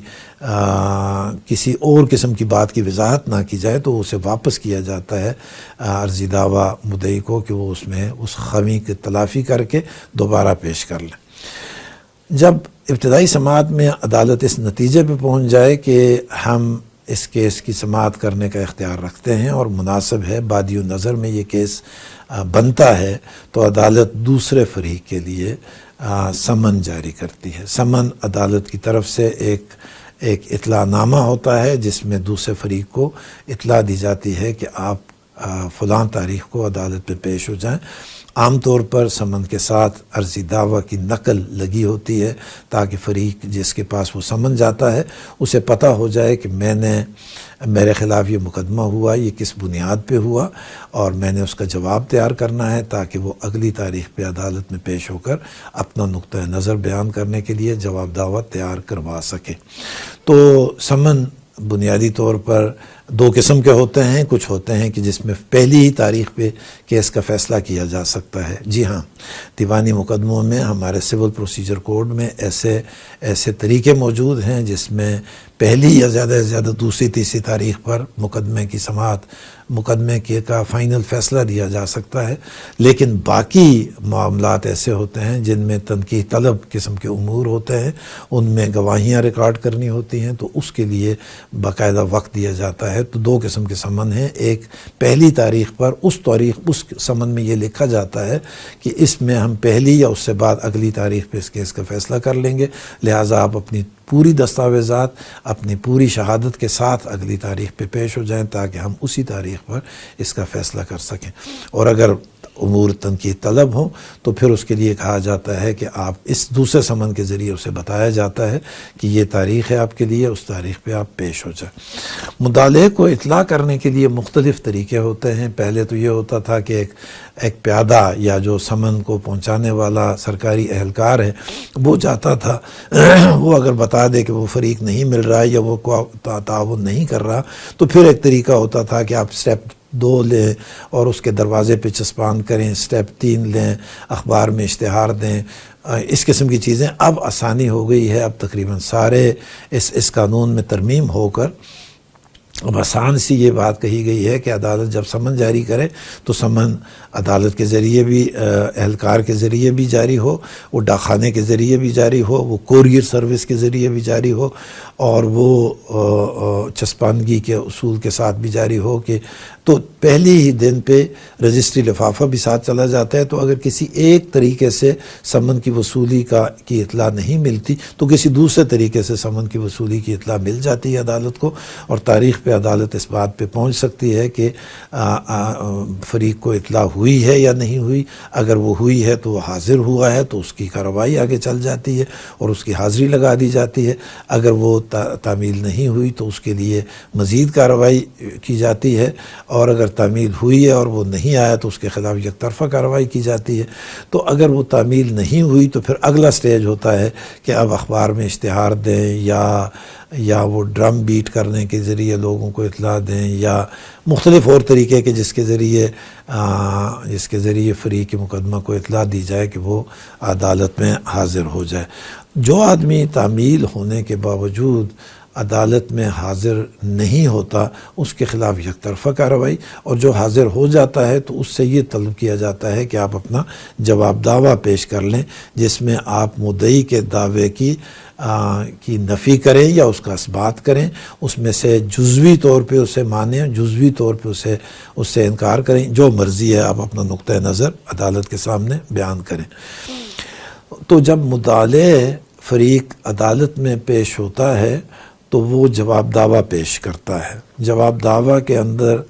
کسی اور قسم کی بات کی وضاحت نہ کی جائے تو اسے واپس کیا جاتا ہے عرضی دعویٰ مدعی کو کہ وہ اس میں اس خمی کی تلافی کر کے دوبارہ پیش کر لیں. جب ابتدائی سماعت میں عدالت اس نتیجے پہ پہنچ جائے کہ ہم اس کیس کی سماعت کرنے کا اختیار رکھتے ہیں اور مناسب ہے بادی النظر میں یہ کیس بنتا ہے تو عدالت دوسرے فریق کے لیے سمن جاری کرتی ہے۔ سمن عدالت کی طرف سے ایک اطلاع نامہ ہوتا ہے جس میں دوسرے فریق کو اطلاع دی جاتی ہے کہ آپ فلاں تاریخ کو عدالت میں پیش ہو جائیں۔ عام طور پر سمن کے ساتھ عرضی دعویٰ کی نقل لگی ہوتی ہے تاکہ فریق جس کے پاس وہ سمن جاتا ہے اسے پتہ ہو جائے کہ میرے خلاف یہ مقدمہ ہوا، یہ کس بنیاد پہ ہوا، اور میں نے اس کا جواب تیار کرنا ہے تاکہ وہ اگلی تاریخ پہ عدالت میں پیش ہو کر اپنا نقطہ نظر بیان کرنے کے لیے جواب دعویٰ تیار کروا سکے۔ تو سمن بنیادی طور پر دو قسم کے ہوتے ہیں، کچھ ہوتے ہیں کہ جس میں پہلی ہی تاریخ پہ کیس کا فیصلہ کیا جا سکتا ہے۔ جی ہاں، دیوانی مقدموں میں ہمارے سول پروسیجر کوڈ میں ایسے طریقے موجود ہیں جس میں پہلی یا زیادہ سے زیادہ دوسری تیسری تاریخ پر مقدمے کی سماعت، مقدمے کا فائنل فیصلہ دیا جا سکتا ہے، لیکن باقی معاملات ایسے ہوتے ہیں جن میں تنقیح طلب قسم کے امور ہوتے ہیں، ان میں گواہیاں ریکارڈ کرنی ہوتی ہیں تو اس کے لیے باقاعدہ وقت دیا جاتا ہے۔ تو دو قسم کے سمن ہیں، ایک پہلی تاریخ پر اس سمن میں یہ لکھا جاتا ہے کہ اس میں ہم پہلی یا اس سے بعد اگلی تاریخ پہ اس کیس کا فیصلہ کر لیں گے، لہٰذا آپ اپنی پوری دستاویزات اپنی پوری شہادت کے ساتھ اگلی تاریخ پہ پیش ہو جائیں تاکہ ہم اسی تاریخ پر اس کا فیصلہ کر سکیں۔ اور اگر امور تنقیح طلب ہوں تو پھر اس کے لیے کہا جاتا ہے کہ آپ اس دوسرے سمن کے ذریعے اسے بتایا جاتا ہے کہ یہ تاریخ ہے آپ کے لیے، اس تاریخ پہ آپ پیش ہو جائیں۔ مدعلے کو اطلاع کرنے کے لیے مختلف طریقے ہوتے ہیں۔ پہلے تو یہ ہوتا تھا کہ ایک پیادہ یا جو سمن کو پہنچانے والا سرکاری اہلکار ہے وہ جاتا تھا، وہ اگر بتا دے کہ وہ فریق نہیں مل رہا ہے یا وہ تعاون نہیں کر رہا تو پھر ایک طریقہ ہوتا تھا کہ آپ سٹیپ 2 لیں اور اس کے دروازے پہ چسپاند کریں، سٹیپ 3 لیں، اخبار میں اشتہار دیں، اس قسم کی چیزیں اب آسانی ہو گئی ہے۔ اب تقریباً سارے اس قانون میں ترمیم ہو کر اب آسان سی یہ بات کہی گئی ہے کہ عدالت جب سمن جاری کرے تو سمن عدالت کے ذریعے بھی، اہلکار کے ذریعے بھی جاری ہو، وہ ڈاک خانے کے ذریعے بھی جاری ہو، وہ کوریئر سروس کے ذریعے بھی جاری ہو، اور وہ چسپاندگی کے اصول کے ساتھ بھی جاری ہو کہ تو پہلی ہی دن پہ رجسٹری لفافہ بھی ساتھ چلا جاتا ہے۔ تو اگر کسی ایک طریقے سے سمن کی وصولی کی اطلاع نہیں ملتی تو کسی دوسرے طریقے سے سمن کی وصولی کی اطلاع مل جاتی ہے عدالت کو، اور تاریخ پہ عدالت اس بات پہ پہنچ سکتی ہے کہ فریق کو اطلاع ہوئی ہے یا نہیں ہوئی۔ اگر وہ ہوئی ہے تو وہ حاضر ہوا ہے تو اس کی کارروائی آگے چل جاتی ہے اور اس کی حاضری لگا دی جاتی ہے۔ اگر وہ تعمیل نہیں ہوئی تو اس کے لیے مزید کارروائی کی جاتی ہے، اور اگر تعمیل ہوئی ہے اور وہ نہیں آیا تو اس کے خلاف یک طرفہ کارروائی کی جاتی ہے۔ تو اگر وہ تعمیل نہیں ہوئی تو پھر اگلا سٹیج ہوتا ہے کہ اب اخبار میں اشتہار دیں یا وہ ڈرم بیٹ کرنے کے ذریعے لوگوں کو اطلاع دیں، یا مختلف اور طریقے کے جس کے ذریعے فریق مقدمہ کو اطلاع دی جائے کہ وہ عدالت میں حاضر ہو جائے۔ جو آدمی تعمیل ہونے کے باوجود عدالت میں حاضر نہیں ہوتا اس کے خلاف یک طرفہ کارروائی، اور جو حاضر ہو جاتا ہے تو اس سے یہ طلب کیا جاتا ہے کہ آپ اپنا جواب دعویٰ پیش کر لیں جس میں آپ مدعی کے دعوے کی نفی کریں یا اس کا اثبات کریں، اس میں سے جزوی طور پہ اسے مانیں، جزوی طور پہ اس سے انکار کریں، جو مرضی ہے آپ اپنا نقطہ نظر عدالت کے سامنے بیان کریں۔ تو جب مدعلے فریق عدالت میں پیش ہوتا ہے تو وہ جواب دعویٰ پیش کرتا ہے۔ جواب دعویٰ کے اندر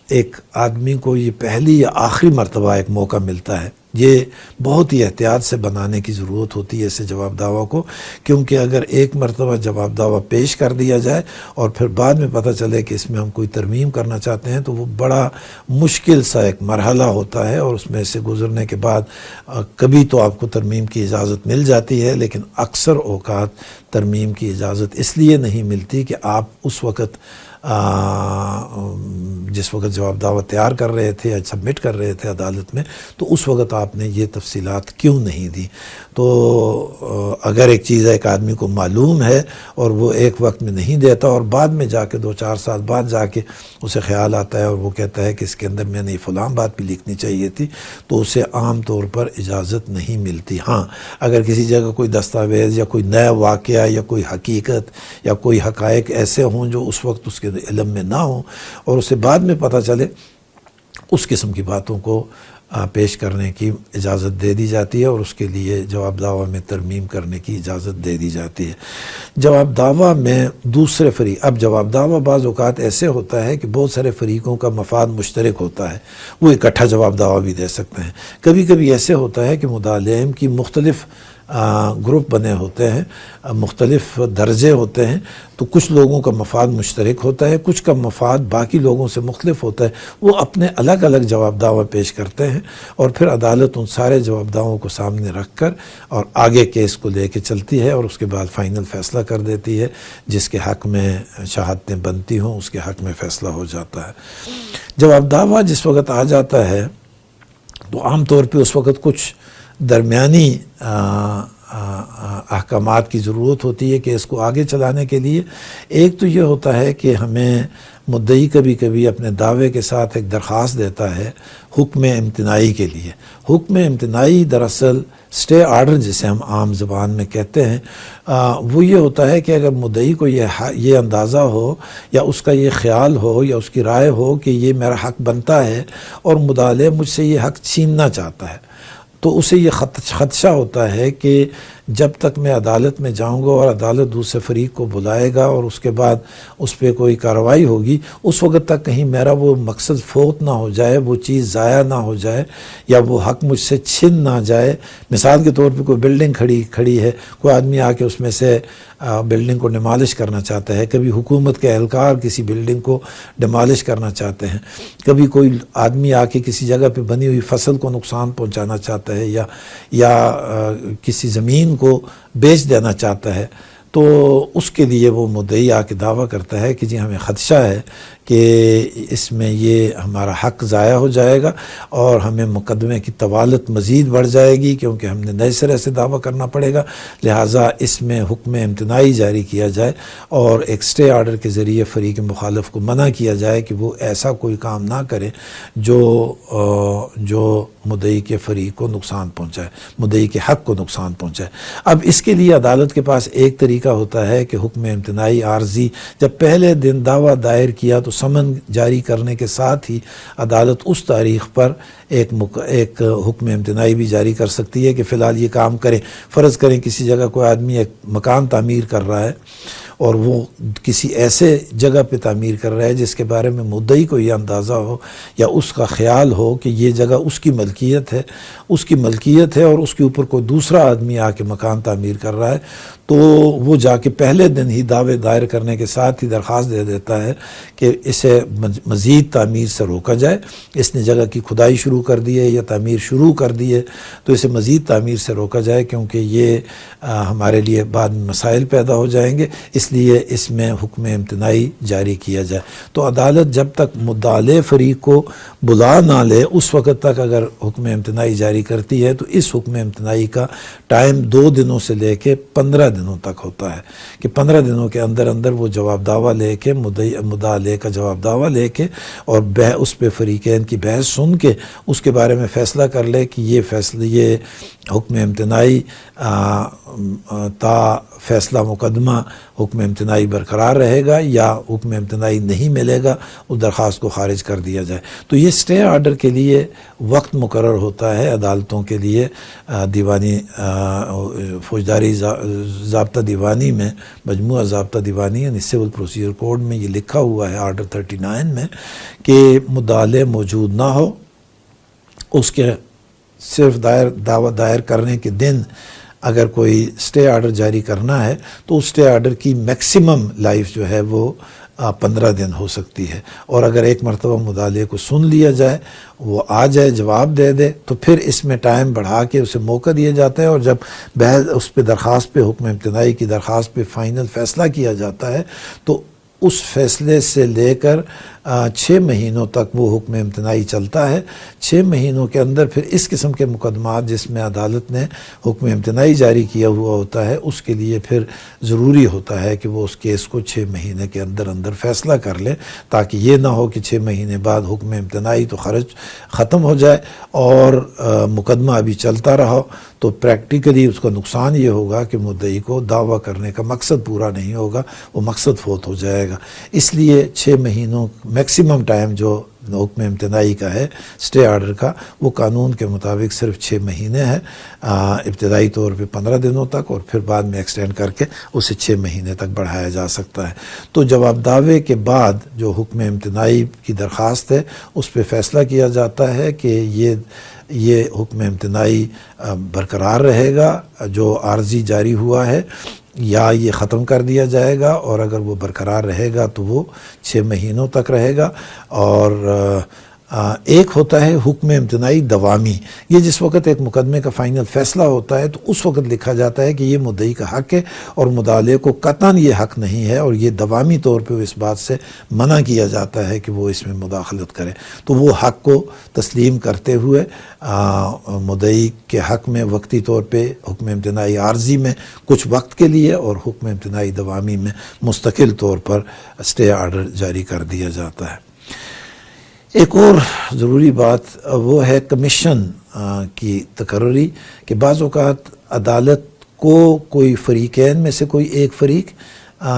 ایک آدمی کو یہ پہلی یا آخری مرتبہ ایک موقع ملتا ہے۔ یہ بہت ہی احتیاط سے بنانے کی ضرورت ہوتی ہے اسے جواب دعویٰ کو، کیونکہ اگر ایک مرتبہ جواب دعویٰ پیش کر دیا جائے اور پھر بعد میں پتہ چلے کہ اس میں ہم کوئی ترمیم کرنا چاہتے ہیں تو وہ بڑا مشکل سا ایک مرحلہ ہوتا ہے، اور اس میں سے گزرنے کے بعد کبھی تو آپ کو ترمیم کی اجازت مل جاتی ہے، لیکن اکثر اوقات ترمیم کی اجازت اس لیے نہیں ملتی کہ آپ اس وقت جس وقت جواب دعویٰ تیار کر رہے تھے یا سبمٹ کر رہے تھے عدالت میں، تو اس وقت آپ نے یہ تفصیلات کیوں نہیں دی؟ تو اگر ایک چیز ایک آدمی کو معلوم ہے اور وہ ایک وقت میں نہیں دیتا اور بعد میں جا کے 2-4 سال بعد جا کے اسے خیال آتا ہے اور وہ کہتا ہے کہ اس کے اندر میں نے فلاں بات بھی لکھنی چاہیے تھی، تو اسے عام طور پر اجازت نہیں ملتی۔ ہاں، اگر کسی جگہ کوئی دستاویز یا کوئی نیا واقعہ یا کوئی حقیقت یا کوئی حقائق ایسے ہوں جو اس وقت اس کے علم میں نہ ہوں اور اسے بعد میں پتہ چلے، اس قسم کی باتوں کو پیش کرنے کی اجازت دے دی جاتی ہے اور اس کے لیے جواب دعویٰ میں ترمیم کرنے کی اجازت دے دی جاتی ہے۔ جواب دعویٰ میں دوسرے فریق، اب جواب دعویٰ بعض اوقات ایسے ہوتا ہے کہ بہت سارے فریقوں کا مفاد مشترک ہوتا ہے، وہ اکٹھا جواب دعویٰ بھی دے سکتے ہیں۔ کبھی کبھی ایسے ہوتا ہے کہ مدعی علیہ کی مختلف گروپ بنے ہوتے ہیں، مختلف درجے ہوتے ہیں، تو کچھ لوگوں کا مفاد مشترک ہوتا ہے، کچھ کا مفاد باقی لوگوں سے مختلف ہوتا ہے، وہ اپنے الگ الگ جواب دعویٰ پیش کرتے ہیں اور پھر عدالت ان سارے جواب دعووں کو سامنے رکھ کر اور آگے کیس کو لے کے چلتی ہے اور اس کے بعد فائنل فیصلہ کر دیتی ہے، جس کے حق میں شہادتیں بنتی ہوں اس کے حق میں فیصلہ ہو جاتا ہے۔ جواب دعویٰ جس وقت آ جاتا ہے تو عام طور پہ اس وقت کچھ درمیانی احکامات کی ضرورت ہوتی ہے کہ اس کو آگے چلانے کے لیے۔ ایک تو یہ ہوتا ہے کہ ہمیں مدعی کبھی کبھی اپنے دعوے کے ساتھ ایک درخواست دیتا ہے حکم امتناعی کے لیے۔ حکم امتناعی دراصل اسٹے آرڈر جسے ہم عام زبان میں کہتے ہیں، وہ یہ ہوتا ہے کہ اگر مدعی کو یہ اندازہ ہو یا اس کا یہ خیال ہو یا اس کی رائے ہو کہ یہ میرا حق بنتا ہے اور مدعی علیہ مجھ سے یہ حق چھیننا چاہتا ہے، تو اسے یہ خدشہ ہوتا ہے کہ جب تک میں عدالت میں جاؤں گا اور عدالت دوسرے فریق کو بلائے گا اور اس کے بعد اس پہ کوئی کارروائی ہوگی، اس وقت تک کہیں میرا وہ مقصد فوت نہ ہو جائے، وہ چیز ضائع نہ ہو جائے یا وہ حق مجھ سے چھن نہ جائے۔ مثال کے طور پہ کوئی بلڈنگ کھڑی ہے، کوئی آدمی آ کے اس میں سے بلڈنگ کو ڈیمالش کرنا چاہتا ہے، کبھی حکومت کے اہلکار کسی بلڈنگ کو ڈیمالش کرنا چاہتے ہیں، کبھی کوئی آدمی آ کے کسی جگہ پہ بنی ہوئی فصل کو نقصان پہنچانا چاہتا ہے یا کسی زمین کو بیچ دینا چاہتا ہے، تو اس کے لیے وہ مدعی آ کے دعویٰ کرتا ہے کہ جی ہمیں خدشہ ہے کہ اس میں یہ ہمارا حق ضائع ہو جائے گا اور ہمیں مقدمے کی طوالت مزید بڑھ جائے گی کیونکہ ہم نے نئے سرے سے دعویٰ کرنا پڑے گا، لہٰذا اس میں حکم امتناعی جاری کیا جائے اور ایک اسٹے آرڈر کے ذریعے فریق مخالف کو منع کیا جائے کہ وہ ایسا کوئی کام نہ کرے جو مدعی کے فریق کو نقصان پہنچائے، مدعی کے حق کو نقصان پہنچائے۔ اب اس کے لیے عدالت کے پاس ایک طریقہ ہوتا ہے کہ حکم امتناعی عارضی، جب پہلے دن دعویٰ دائر کیا تو سمن جاری کرنے کے ساتھ ہی عدالت اس تاریخ پر ایک حکم امتناعی بھی جاری کر سکتی ہے کہ فی الحال یہ کام کریں۔ فرض کریں کسی جگہ کوئی آدمی ایک مکان تعمیر کر رہا ہے اور وہ کسی ایسے جگہ پہ تعمیر کر رہا ہے جس کے بارے میں مدعی کو یہ اندازہ ہو یا اس کا خیال ہو کہ یہ جگہ اس کی ملکیت ہے اور اس کے اوپر کوئی دوسرا آدمی آ کے مکان تعمیر کر رہا ہے، تو وہ جا کے پہلے دن ہی دعوے دائر کرنے کے ساتھ ہی درخواست دے دیتا ہے کہ اسے مزید تعمیر سے روکا جائے، اس نے جگہ کی کھدائی شروع کر دی ہے یا تعمیر شروع کر دی ہے تو اسے مزید تعمیر سے روکا جائے کیونکہ یہ ہمارے لیے بعد میں مسائل پیدا ہو جائیں گے، اس لیے اس میں حکم امتناعی جاری کیا جائے۔ تو عدالت جب تک مدعی علیہ فریق کو بلا نہ لے اس وقت تک اگر حکم امتناعی جاری کرتی ہے تو اس حکم امتناعی کا ٹائم 2 دنوں سے لے کے 15 دنوں تک ہوتا ہے کہ 15 دنوں کے اندر وہ جواب دعویٰ لے کے مدعی علیہ کا جواب دعویٰ لے کے اور اس پہ فریقین کی بحث سن کے اس کے بارے میں فیصلہ کر لے کہ یہ حکم امتناعی تا فیصلہ مقدمہ حکم امتناعی برقرار رہے گا یا حکم امتناعی نہیں ملے گا، اس درخواست کو خارج کر دیا جائے۔ تو یہ اسٹے آرڈر کے لیے وقت مقرر ہوتا ہے عدالتوں کے لیے، دیوانی فوجداری ضابطہ دیوانی میں، مجموعہ ضابطہ دیوانی یعنی سول پروسیجر کوڈ میں یہ لکھا ہوا ہے آرڈر 39 میں کہ مدعی علیہ موجود نہ ہو، اس کے صرف دعویٰ دائر کرنے کے دن اگر کوئی اسٹے آرڈر جاری کرنا ہے تو اس اسٹے آرڈر کی میکسیمم لائف جو ہے وہ 15 دن ہو سکتی ہے، اور اگر ایک مرتبہ مدعی علیہ کو سن لیا جائے، وہ آ جائے جواب دے دے تو پھر اس میں ٹائم بڑھا کے اسے موقع دیا جاتا ہے، اور جب بحث اس پہ درخواست پہ حکم امتناعی کی درخواست پہ فائنل فیصلہ کیا جاتا ہے تو اس فیصلے سے لے کر 6 مہینوں تک وہ حکم امتناعی چلتا ہے. 6 مہینوں کے اندر پھر اس قسم کے مقدمات جس میں عدالت نے حکم امتناعی جاری کیا ہوا ہوتا ہے اس کے لیے پھر ضروری ہوتا ہے کہ وہ اس کیس کو 6 مہینے کے اندر اندر فیصلہ کر لے، تاکہ یہ نہ ہو کہ 6 مہینے بعد حکم امتناعی تو ختم ہو جائے اور مقدمہ ابھی چلتا رہا، تو پریکٹیکلی اس کا نقصان یہ ہوگا کہ مدعی کو دعویٰ کرنے کا مقصد پورا نہیں ہوگا، وہ مقصد فوت ہو جائے گا. اس لیے 6 مہینوں میکسیمم ٹائم جو حکم امتناعی کا ہے، اسٹے آرڈر کا، وہ قانون کے مطابق صرف 6 مہینے ہے، ابتدائی طور پہ 15 دنوں تک، اور پھر بعد میں ایکسٹینڈ کر کے اسے 6 مہینے تک بڑھایا جا سکتا ہے. تو جواب دعوے کے بعد جو حکم امتناعی کی درخواست ہے اس پہ فیصلہ کیا جاتا ہے کہ یہ حکم امتناعی برقرار رہے گا جو عارضی جاری ہوا ہے، یا یہ ختم کر دیا جائے گا، اور اگر وہ برقرار رہے گا تو وہ 6 مہینوں تک رہے گا. اور ایک ہوتا ہے حکم امتناعی دوامی. یہ جس وقت ایک مقدمے کا فائنل فیصلہ ہوتا ہے تو اس وقت لکھا جاتا ہے کہ یہ مدعی کا حق ہے اور مدعلے کو قطعاً یہ حق نہیں ہے، اور یہ دوامی طور پہ اس بات سے منع کیا جاتا ہے کہ وہ اس میں مداخلت کرے. تو وہ حق کو تسلیم کرتے ہوئے مدعی کے حق میں وقتی طور پہ حکم امتناعی عارضی میں کچھ وقت کے لیے اور حکم امتناعی دوامی میں مستقل طور پر اسٹے آرڈر جاری کر دیا جاتا ہے. ایک اور ضروری بات وہ ہے کمیشن کی تقرری، کہ بعض اوقات عدالت کو کوئی فریقین میں سے کوئی ایک فریق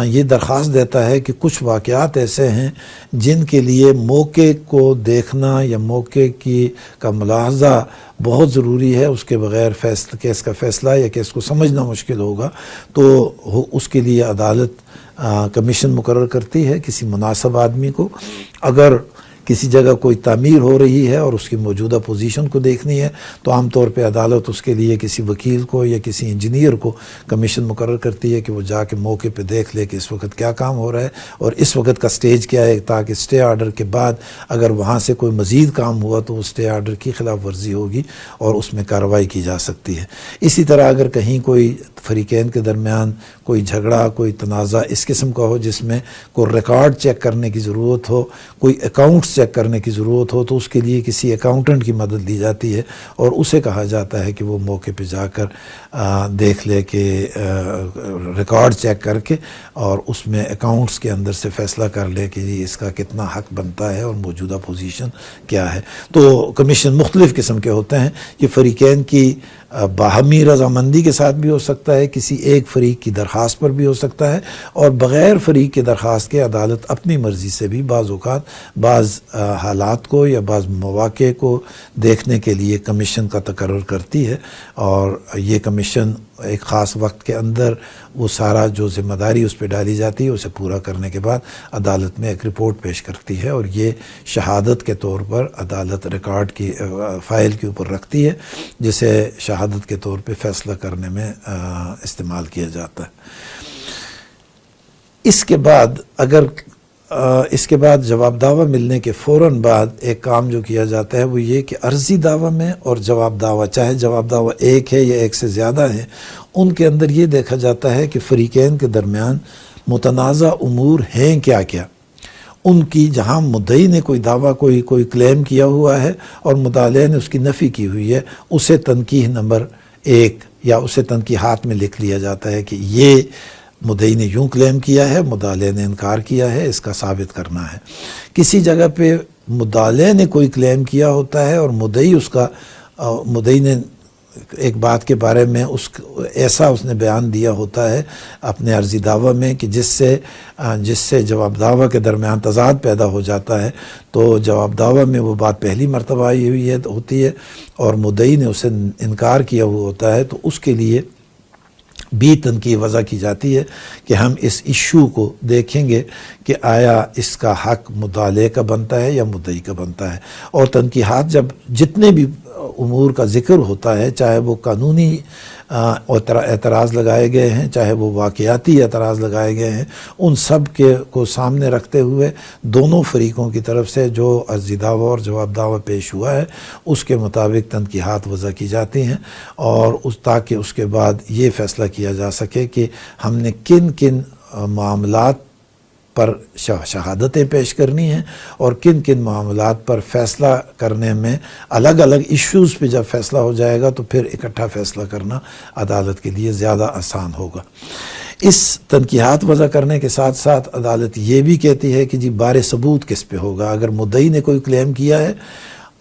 یہ درخواست دیتا ہے کہ کچھ واقعات ایسے ہیں جن کے لیے موقع کو دیکھنا یا موقع کا ملاحظہ بہت ضروری ہے، اس کے بغیر کیس کا فیصلہ یا کیس کو سمجھنا مشکل ہوگا. تو اس کے لیے عدالت کمیشن مقرر کرتی ہے کسی مناسب آدمی کو. اگر کسی جگہ کوئی تعمیر ہو رہی ہے اور اس کی موجودہ پوزیشن کو دیکھنی ہے تو عام طور پہ عدالت اس کے لیے کسی وکیل کو یا کسی انجینئر کو کمیشن مقرر کرتی ہے کہ وہ جا کے موقع پہ دیکھ لے کہ اس وقت کیا کام ہو رہا ہے اور اس وقت کا سٹیج کیا ہے، تاکہ اسٹے آرڈر کے بعد اگر وہاں سے کوئی مزید کام ہوا تو اس اسٹے آرڈر کی خلاف ورزی ہوگی اور اس میں کارروائی کی جا سکتی ہے. اسی طرح اگر کہیں کوئی فریقین کے درمیان کوئی جھگڑا، کوئی تنازع اس قسم کا ہو جس میں کوئی ریکارڈ چیک کرنے کی ضرورت ہو، کوئی اکاؤنٹس چیک کرنے کی ضرورت ہو، تو اس کے لیے کسی اکاؤنٹنٹ کی مدد لی جاتی ہے اور اسے کہا جاتا ہے کہ وہ موقع پہ جا کر دیکھ لے کہ ریکارڈ چیک کر کے اور اس میں اکاؤنٹس کے اندر سے فیصلہ کر لے کہ اس کا کتنا حق بنتا ہے اور موجودہ پوزیشن کیا ہے. تو کمیشن مختلف قسم کے ہوتے ہیں. یہ فریقین کی باہمی رضامندی کے ساتھ بھی ہو سکتا ہے، کسی ایک فریق کی درخواست پر بھی ہو سکتا ہے، اور بغیر فریق کی درخواست کے عدالت اپنی مرضی سے بھی بعض اوقات بعض حالات کو یا بعض مواقع کو دیکھنے کے لیے کمیشن کا تقرر کرتی ہے. اور یہ کمیشن ایک خاص وقت کے اندر وہ سارا جو ذمہ داری اس پہ ڈالی جاتی ہے اسے پورا کرنے کے بعد عدالت میں ایک رپورٹ پیش کرتی ہے، اور یہ شہادت کے طور پر عدالت ریکارڈ کی فائل کے اوپر رکھتی ہے، جسے شہادت کے طور پہ فیصلہ کرنے میں استعمال کیا جاتا ہے. اس کے بعد جواب دعویٰ ملنے کے فوراً بعد ایک کام جو کیا جاتا ہے وہ یہ کہ عرضی دعویٰ میں اور جواب دعویٰ، چاہے جواب دعویٰ ایک ہے یا ایک سے زیادہ ہے، ان کے اندر یہ دیکھا جاتا ہے کہ فریقین کے درمیان متنازع امور ہیں کیا کیا. ان کی جہاں مدعی نے کوئی دعویٰ کوئی کلیم کیا ہوا ہے اور مدعی نے اس کی نفی کی ہوئی ہے، اسے تنقیح نمبر 1 یا اسے تنقیحات میں لکھ لیا جاتا ہے کہ یہ مدعی نے یوں کلیم کیا ہے، مدعی نے انکار کیا ہے، اس کا ثابت کرنا ہے. کسی جگہ پہ مدعی نے کوئی کلیم کیا ہوتا ہے اور مدعی نے ایک بات کے بارے میں ایسا اس نے بیان دیا ہوتا ہے اپنے عرضی دعویٰ میں کہ جس سے جواب دعویٰ کے درمیان تضاد پیدا ہو جاتا ہے، تو جواب دعویٰ میں وہ بات پہلی مرتبہ آئی ہوئی ہوتی ہے اور مدعی نے اسے انکار کیا ہوا ہوتا ہے، تو اس کے لیے بھی تنقیح وضع کی جاتی ہے کہ ہم اس ایشو کو دیکھیں گے کہ آیا اس کا حق مدعی کا بنتا ہے یا مدعی کا بنتا ہے. اور تنقیحات جب جتنے بھی امور کا ذکر ہوتا ہے، چاہے وہ قانونی اعتراض لگائے گئے ہیں، چاہے وہ واقعاتی اعتراض لگائے گئے ہیں، ان سب کو سامنے رکھتے ہوئے دونوں فریقوں کی طرف سے جو عرضی دعویٰ اور جواب دعویٰ پیش ہوا ہے اس کے مطابق تنقیحات وضع کی جاتی ہیں، اور تاکہ اس کے بعد یہ فیصلہ کیا جا سکے کہ ہم نے کن معاملات پر شہادتیں پیش کرنی ہیں اور کن کن معاملات پر فیصلہ کرنے میں الگ الگ ایشوز پہ جب فیصلہ ہو جائے گا تو پھر اکٹھا فیصلہ کرنا عدالت کے لیے زیادہ آسان ہوگا۔ اس تنقیحات وضع کرنے کے ساتھ ساتھ عدالت یہ بھی کہتی ہے کہ جی بار ثبوت کس پہ ہوگا۔ اگر مدعی نے کوئی کلیم کیا ہے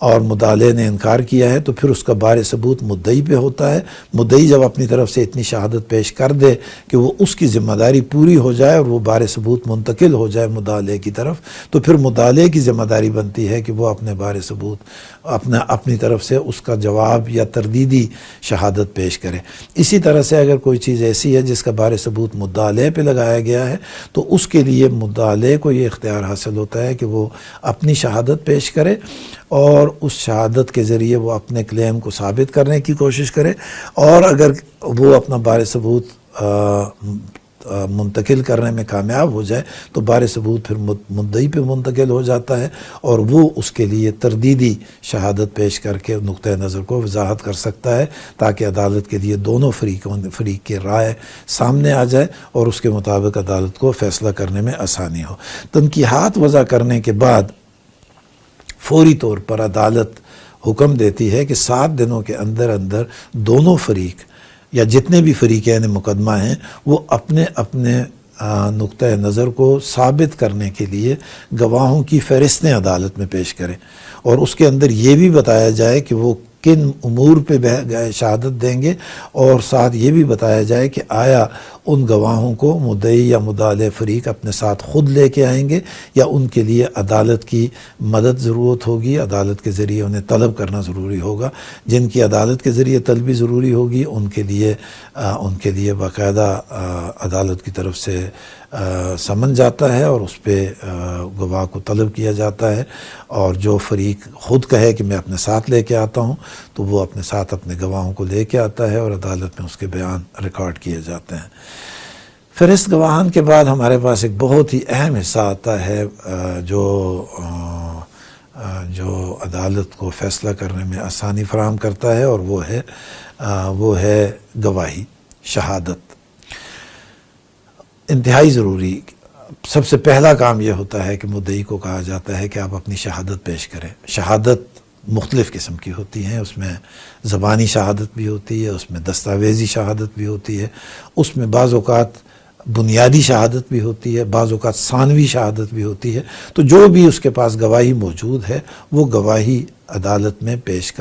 اور مدعلے نے انکار کیا ہے تو پھر اس کا بار ثبوت مدعی پہ ہوتا ہے۔ مدعی جب اپنی طرف سے اتنی شہادت پیش کر دے کہ وہ اس کی ذمہ داری پوری ہو جائے اور وہ بار ثبوت منتقل ہو جائے مدعلے کی طرف، تو پھر مدعلے کی ذمہ داری بنتی ہے کہ وہ اپنے بار ثبوت اپنی طرف سے اس کا جواب یا تردیدی شہادت پیش کرے۔ اسی طرح سے اگر کوئی چیز ایسی ہے جس کا بار ثبوت مدعلے پہ لگایا گیا ہے تو اس کے لیے مدعلے کو یہ اختیار حاصل ہوتا ہے کہ وہ اپنی شہادت پیش کرے اور اس شہادت کے ذریعے وہ اپنے کلیم کو ثابت کرنے کی کوشش کرے، اور اگر وہ اپنا بار ثبوت منتقل کرنے میں کامیاب ہو جائے تو بار ثبوت پھر مدعی پہ منتقل ہو جاتا ہے اور وہ اس کے لیے تردیدی شہادت پیش کر کے نقطۂ نظر کو وضاحت کر سکتا ہے تاکہ عدالت کے لیے دونوں فریق کی رائے سامنے آ جائے اور اس کے مطابق عدالت کو فیصلہ کرنے میں آسانی ہو۔ تنقیحات وضع کرنے کے بعد فوری طور پر عدالت حکم دیتی ہے کہ 7 دنوں کے اندر اندر دونوں فریق یا جتنے بھی فریقین مقدمہ ہیں وہ اپنے اپنے نقطۂ نظر کو ثابت کرنے کے لیے گواہوں کی فہرستیں عدالت میں پیش کریں، اور اس کے اندر یہ بھی بتایا جائے کہ وہ کن امور پہ شہادت دیں گے، اور ساتھ یہ بھی بتایا جائے کہ آیا ان گواہوں کو مدعی یا مدعلے فریق اپنے ساتھ خود لے کے آئیں گے یا ان کے لیے عدالت کی مدد ضرورت ہوگی، عدالت کے ذریعے انہیں طلب کرنا ضروری ہوگا۔ جن کی عدالت کے ذریعے طلبی ضروری ہوگی ان کے لیے باقاعدہ عدالت کی طرف سے سمن جاتا ہے اور اس پہ گواہ کو طلب کیا جاتا ہے، اور جو فریق خود کہے کہ میں اپنے ساتھ لے کے آتا ہوں تو وہ اپنے ساتھ اپنے گواہوں کو لے کے آتا ہے اور عدالت میں اس کے بیان ریکارڈ کیے جاتے ہیں۔ فہرست گواہان کے بعد ہمارے پاس ایک بہت ہی اہم حصہ آتا ہے جو عدالت کو فیصلہ کرنے میں آسانی فراہم کرتا ہے، اور وہ ہے گواہی، شہادت۔ انتہائی ضروری سب سے پہلا کام یہ ہوتا ہے کہ مدعی کو کہا جاتا ہے کہ آپ اپنی شہادت پیش کریں۔ شہادت مختلف قسم کی ہوتی ہیں، اس میں زبانی شہادت بھی ہوتی ہے، اس میں دستاویزی شہادت بھی ہوتی ہے، اس میں بعض اوقات بنیادی شہادت بھی ہوتی ہے، بعض اوقات ثانوی شہادت بھی ہوتی ہے۔ تو جو بھی اس کے پاس گواہی موجود ہے وہ گواہی عدالت میں پیش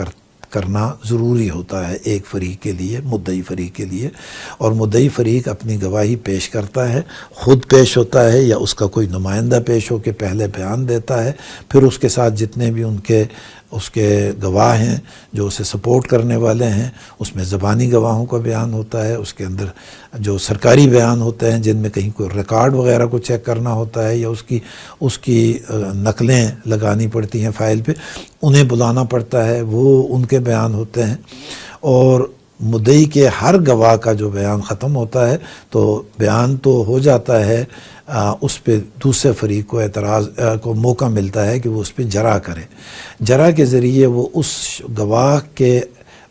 کرنا ضروری ہوتا ہے ایک فریق کے لیے، مدعی فریق کے لیے، اور مدعی فریق اپنی گواہی پیش کرتا ہے، خود پیش ہوتا ہے یا اس کا کوئی نمائندہ پیش ہو کے پہلے بیان دیتا ہے، پھر اس کے ساتھ جتنے بھی اس کے گواہ ہیں جو اسے سپورٹ کرنے والے ہیں، اس میں زبانی گواہوں کا بیان ہوتا ہے، اس کے اندر جو سرکاری بیان ہوتے ہیں جن میں کہیں کوئی ریکارڈ وغیرہ کو چیک کرنا ہوتا ہے یا اس کی نقلیں لگانی پڑتی ہیں فائل پہ، انہیں بلانا پڑتا ہے، وہ ان کے بیان ہوتے ہیں، اور مدعی کے ہر گواہ کا جو بیان ختم ہوتا ہے تو بیان تو ہو جاتا ہے، اس پہ دوسرے فریق کو اعتراض کو موقع ملتا ہے کہ وہ اس پہ جرح کرے۔ جرح کے ذریعے وہ اس گواہ کے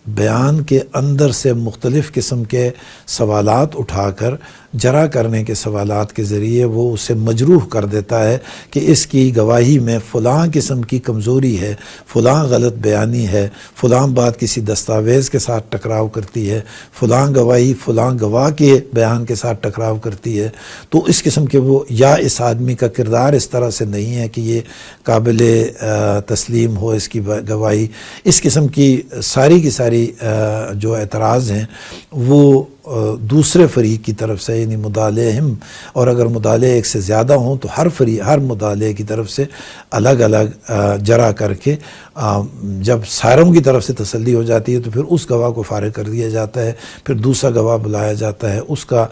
بیان کے اندر سے مختلف قسم کے سوالات اٹھا کر جرح کرنے کے سوالات کے ذریعے وہ اسے مجروح کر دیتا ہے کہ اس کی گواہی میں فلاں قسم کی کمزوری ہے، فلاں غلط بیانی ہے، فلاں بات کسی دستاویز کے ساتھ ٹکراؤ کرتی ہے، فلاں گواہی فلاں گواہ کے بیان کے ساتھ ٹکراؤ کرتی ہے۔ تو اس قسم کے وہ یا اس آدمی کا کردار اس طرح سے نہیں ہے کہ یہ قابل تسلیم ہو اس کی گواہی، اس قسم کی ساری جو اعتراض ہیں وہ دوسرے فریق کی طرف سے، یعنی مدعلہم، اور اگر مدعلے ایک سے زیادہ ہوں تو ہر مدعلے کی طرف سے الگ الگ جرح کر کے جب ساروں کی طرف سے تسلی ہو جاتی ہے تو پھر اس گواہ کو فارغ کر دیا جاتا ہے، پھر دوسرا گواہ بلایا جاتا ہے، اس کا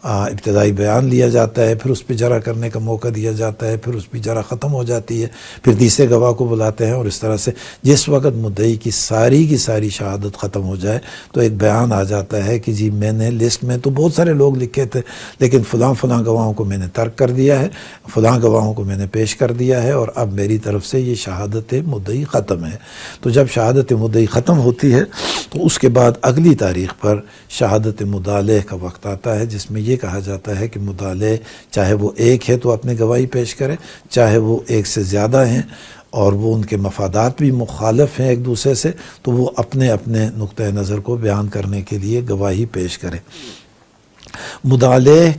ابتدائی بیان لیا جاتا ہے، پھر اس پہ جرح کرنے کا موقع دیا جاتا ہے، پھر اس پہ جرح ختم ہو جاتی ہے، پھر تیسرے گواہ کو بلاتے ہیں، اور اس طرح سے جس وقت مدعی کی ساری شہادت ختم ہو جائے تو ایک بیان آ جاتا ہے کہ جی میں نے لسٹ میں تو بہت سارے لوگ لکھے تھے لیکن فلاں گواہوں کو میں نے ترک کر دیا ہے، فلاں گواہوں کو میں نے پیش کر دیا ہے، اور اب میری طرف سے یہ شہادت مدعی ختم ہے۔ تو جب شہادت مدعی ختم ہوتی ہے تو اس کے بعد اگلی تاریخ پر شہادت مدعلے کا وقت آتا ہے، جس میں یہ یہ کہا جاتا ہے کہ مدعلے چاہے وہ ایک ہے تو اپنے گواہی پیش کرے، چاہے وہ ایک سے زیادہ ہیں اور وہ ان کے مفادات بھی مخالف ہیں ایک دوسرے سے، تو وہ اپنے اپنے نقطۂ نظر کو بیان کرنے کے لیے گواہی پیش کرے۔ مدعلے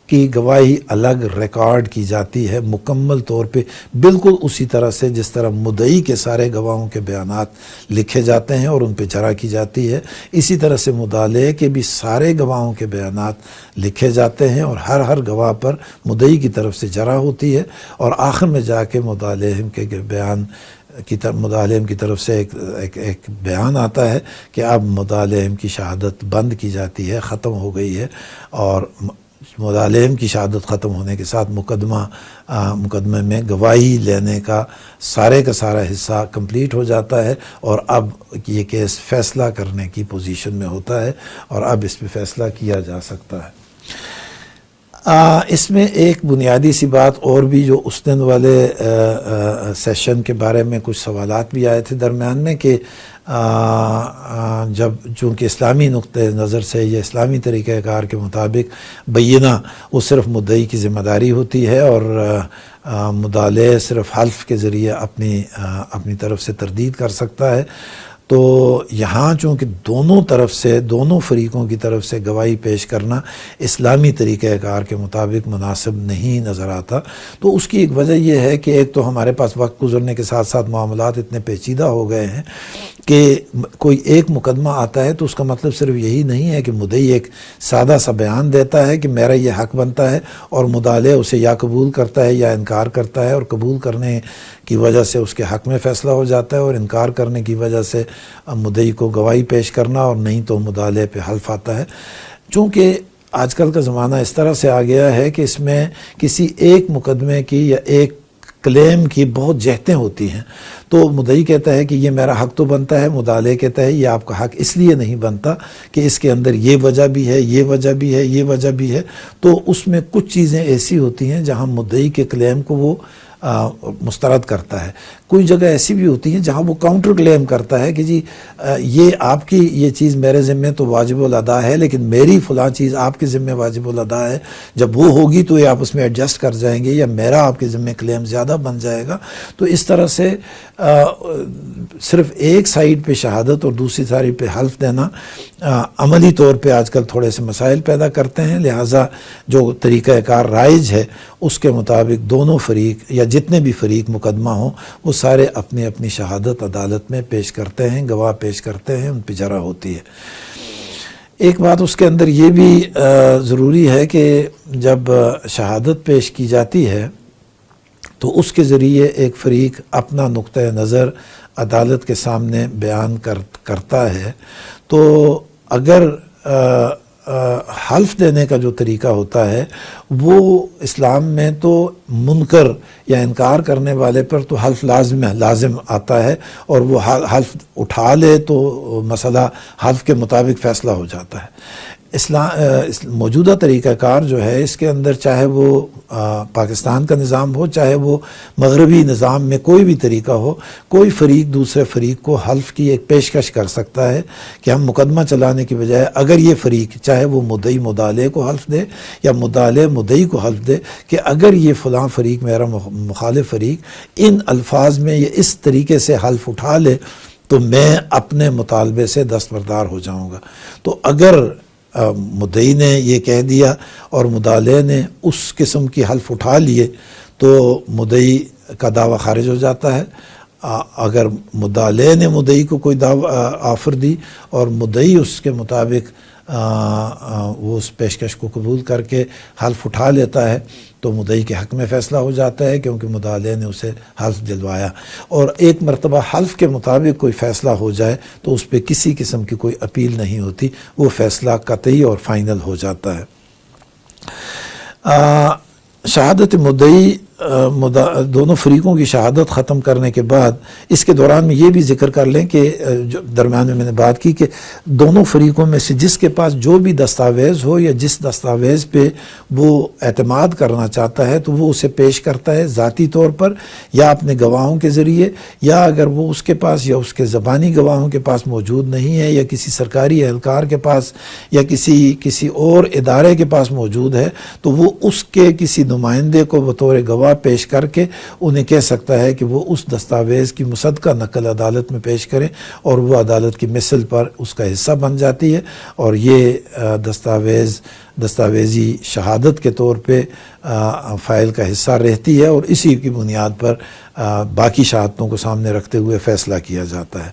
کی گواہی الگ ریکارڈ کی جاتی ہے مکمل طور پہ، بالکل اسی طرح سے جس طرح مدعی کے سارے گواہوں کے بیانات لکھے جاتے ہیں اور ان پہ جرح کی جاتی ہے، اسی طرح سے مدعلے کے بھی سارے گواہوں کے بیانات لکھے جاتے ہیں اور ہر گواہ پر مدعی کی طرف سے جرح ہوتی ہے، اور آخر میں جا کے مدعلہم کے بیان مدعلہم کی طرف سے ایک بیان آتا ہے کہ اب مدعلہم کی شہادت بند کی جاتی ہے، ختم ہو گئی ہے، اور مدعلہم کی شہادت ختم ہونے کے ساتھ مقدمے میں گواہی لینے کا سارا حصہ کمپلیٹ ہو جاتا ہے، اور اب یہ کیس فیصلہ کرنے کی پوزیشن میں ہوتا ہے اور اب اس پہ فیصلہ کیا جا سکتا ہے۔ اس میں ایک بنیادی سی بات اور بھی، جو اس دن والے سیشن کے بارے میں کچھ سوالات بھی آئے تھے درمیان میں، کہ جب چونکہ اسلامی نقطۂ نظر سے یا اسلامی طریقہ کار کے مطابق بینہ وہ صرف مدعی کی ذمہ داری ہوتی ہے اور مدعلے صرف حلف کے ذریعے اپنی طرف سے تردید کر سکتا ہے، تو یہاں چونکہ دونوں فریقوں کی طرف سے گواہی پیش کرنا اسلامی طریقہ کار کے مطابق مناسب نہیں نظر آتا۔ تو اس کی ایک وجہ یہ ہے کہ ایک تو ہمارے پاس وقت گزرنے کے ساتھ ساتھ معاملات اتنے پیچیدہ ہو گئے ہیں کہ کوئی ایک مقدمہ آتا ہے تو اس کا مطلب صرف یہی نہیں ہے کہ مدعی ایک سادہ سا بیان دیتا ہے کہ میرا یہ حق بنتا ہے اور مدعلے اسے یا قبول کرتا ہے یا انکار کرتا ہے، اور قبول کرنے کی وجہ سے اس کے حق میں فیصلہ ہو جاتا ہے اور انکار کرنے کی وجہ سے مدعی کو گواہی پیش کرنا اور نہیں تو مدعلے پہ حلف آتا ہے۔ چونکہ آج کل کا زمانہ اس طرح سے آ گیا ہے کہ اس میں کسی ایک مقدمے کی یا ایک کلیم کی بہت جہتیں ہوتی ہیں، تو مدعی کہتا ہے کہ یہ میرا حق تو بنتا ہے، مدعلے کہتا ہے یہ آپ کا حق اس لیے نہیں بنتا کہ اس کے اندر یہ وجہ بھی ہے، یہ وجہ بھی ہے، یہ وجہ بھی ہے۔ تو اس میں کچھ چیزیں ایسی ہوتی ہیں جہاں مدعی کے کلیم کو وہ مسترد کرتا ہے، کوئی جگہ ایسی بھی ہوتی ہیں جہاں وہ کاؤنٹر کلیم کرتا ہے کہ جی یہ آپ کی یہ چیز میرے ذمے تو واجب الادا ہے، لیکن میری فلاں چیز آپ کے ذمے واجب الادا ہے، جب وہ ہوگی تو یہ آپ اس میں ایڈجسٹ کر جائیں گے یا میرا آپ کے ذمے کلیم زیادہ بن جائے گا۔ تو اس طرح سے صرف ایک سائیڈ پہ شہادت اور دوسری سائیڈ پہ حلف دینا عملی طور پہ آج کل تھوڑے سے مسائل پیدا کرتے ہیں، لہٰذا جو طریقہ کار رائج ہے اس کے مطابق دونوں فریق یا جتنے بھی فریق مقدمہ ہوں وہ سارے اپنی اپنی شہادت عدالت میں پیش کرتے ہیں، گواہ پیش کرتے ہیں، ان پہ جرح ہوتی ہے۔ ایک بات اس کے اندر یہ بھی ضروری ہے کہ جب شہادت پیش کی جاتی ہے تو اس کے ذریعے ایک فریق اپنا نقطۂ نظر عدالت کے سامنے بیان کرتا ہے، تو اگر حلف دینے کا جو طریقہ ہوتا ہے وہ اسلام میں تو منکر یا انکار کرنے والے پر تو حلف لازم آتا ہے، اور وہ حلف اٹھا لے تو مسئلہ حلف کے مطابق فیصلہ ہو جاتا ہے۔ موجودہ طریقہ کار جو ہے اس کے اندر چاہے وہ پاکستان کا نظام ہو چاہے وہ مغربی نظام میں کوئی بھی طریقہ ہو، کوئی فریق دوسرے فریق کو حلف کی ایک پیشکش کر سکتا ہے کہ ہم مقدمہ چلانے کی بجائے اگر یہ فریق چاہے وہ مدعی مدعلے کو حلف دے یا مدعلے مدعی کو حلف دے کہ اگر یہ فلاں فریق میرا مخالف فریق ان الفاظ میں یا اس طریقے سے حلف اٹھا لے تو میں اپنے مطالبے سے دستبردار ہو جاؤں گا۔ تو اگر مدعی نے یہ کہہ دیا اور مدعلے نے اس قسم کی حلف اٹھا لیے تو مدعی کا دعویٰ خارج ہو جاتا ہے۔ اگر مدعلے نے مدعی کو کوئی آفر دی اور مدعی اس کے مطابق وہ اس پیشکش کو قبول کر کے حلف اٹھا لیتا ہے تو مدعی کے حق میں فیصلہ ہو جاتا ہے، کیونکہ مدعلے نے اسے حلف دلوایا۔ اور ایک مرتبہ حلف کے مطابق کوئی فیصلہ ہو جائے تو اس پہ کسی قسم کی کوئی اپیل نہیں ہوتی، وہ فیصلہ قطعی اور فائنل ہو جاتا ہے۔ شہادت مدعی دونوں فریقوں کی شہادت ختم کرنے کے بعد اس کے دوران میں یہ بھی ذکر کر لیں کہ جو درمیان میں نے بات کی کہ دونوں فریقوں میں سے جس کے پاس جو بھی دستاویز ہو یا جس دستاویز پہ وہ اعتماد کرنا چاہتا ہے تو وہ اسے پیش کرتا ہے ذاتی طور پر یا اپنے گواہوں کے ذریعے، یا اگر وہ اس کے پاس یا اس کے زبانی گواہوں کے پاس موجود نہیں ہے یا کسی سرکاری اہلکار کے پاس یا کسی اور ادارے کے پاس موجود ہے تو وہ اس کے کسی نمائندے کو بطور گواہ پیش کر کے انہیں کہہ سکتا ہے کہ وہ اس دستاویز کی مصدقہ نقل عدالت میں پیش کریں، اور وہ عدالت کی مثل پر اس کا حصہ بن جاتی ہے، اور یہ دستاویزی شہادت کے طور پہ فائل کا حصہ رہتی ہے، اور اسی کی بنیاد پر باقی شہادتوں کو سامنے رکھتے ہوئے فیصلہ کیا جاتا ہے۔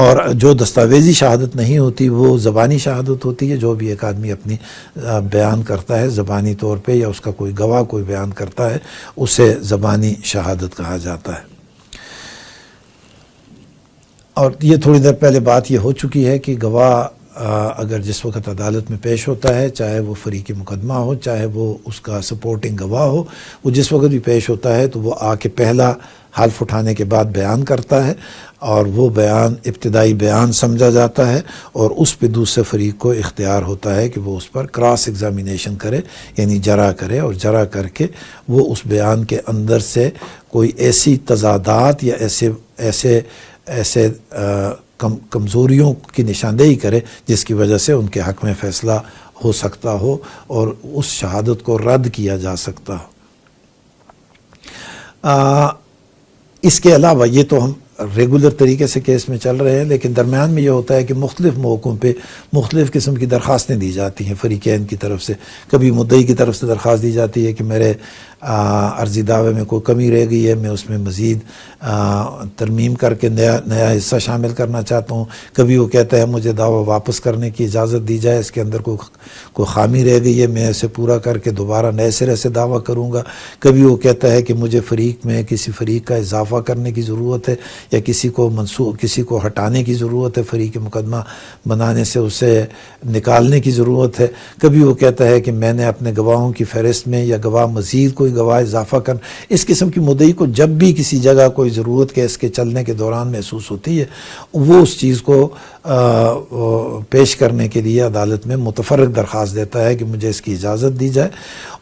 اور جو دستاویزی شہادت نہیں ہوتی وہ زبانی شہادت ہوتی ہے، جو بھی ایک آدمی اپنی بیان کرتا ہے زبانی طور پہ یا اس کا کوئی گواہ کوئی بیان کرتا ہے اسے زبانی شہادت کہا جاتا ہے۔ اور یہ تھوڑی دیر پہلے بات یہ ہو چکی ہے کہ گواہ اگر جس وقت عدالت میں پیش ہوتا ہے، چاہے وہ فریق مقدمہ ہو چاہے وہ اس کا سپورٹنگ گواہ ہو، وہ جس وقت بھی پیش ہوتا ہے تو وہ آ کے پہلا حلف اٹھانے کے بعد بیان کرتا ہے، اور وہ بیان ابتدائی بیان سمجھا جاتا ہے، اور اس پہ دوسرے فریق کو اختیار ہوتا ہے کہ وہ اس پر کراس ایگزامینیشن کرے، یعنی جرح کرے، اور جرح کر کے وہ اس بیان کے اندر سے کوئی ایسی تضادات یا ایسے کمزوریوں کی نشاندہی کرے جس کی وجہ سے ان کے حق میں فیصلہ ہو سکتا ہو اور اس شہادت کو رد کیا جا سکتا ہو۔ اس کے علاوہ یہ تو ہم ریگولر طریقے سے کیس میں چل رہے ہیں، لیکن درمیان میں یہ ہوتا ہے کہ مختلف موقعوں پہ مختلف قسم کی درخواستیں دی جاتی ہیں فریقین کی طرف سے۔ کبھی مدعی کی طرف سے درخواست دی جاتی ہے کہ میرے عرضی دعوے میں کوئی کمی رہ گئی ہے، میں اس میں مزید ترمیم کر کے نیا حصہ شامل کرنا چاہتا ہوں۔ کبھی وہ کہتا ہے مجھے دعویٰ واپس کرنے کی اجازت دی جائے، اس کے اندر کوئی خامی رہ گئی ہے، میں اسے پورا کر کے دوبارہ نئے سرے سے دعویٰ کروں گا۔ کبھی وہ کہتا ہے کہ مجھے فریق میں کسی فریق کا اضافہ کرنے کی ضرورت ہے یا کسی کو ہٹانے کی ضرورت ہے، فریق مقدمہ بنانے سے اسے نکالنے کی ضرورت ہے۔ کبھی وہ کہتا ہے کہ میں نے اپنے گواہوں کی فہرست میں یا گواہ مزید کوئی گواہ اضافہ کرنا۔ اس قسم کی مدعی کو جب بھی کسی جگہ کوئی ضرورت کیس کے چلنے کے دوران محسوس ہوتی ہے، وہ اس چیز کو پیش کرنے کے لیے عدالت میں متفرق درخواست دیتا ہے کہ مجھے اس کی اجازت دی جائے،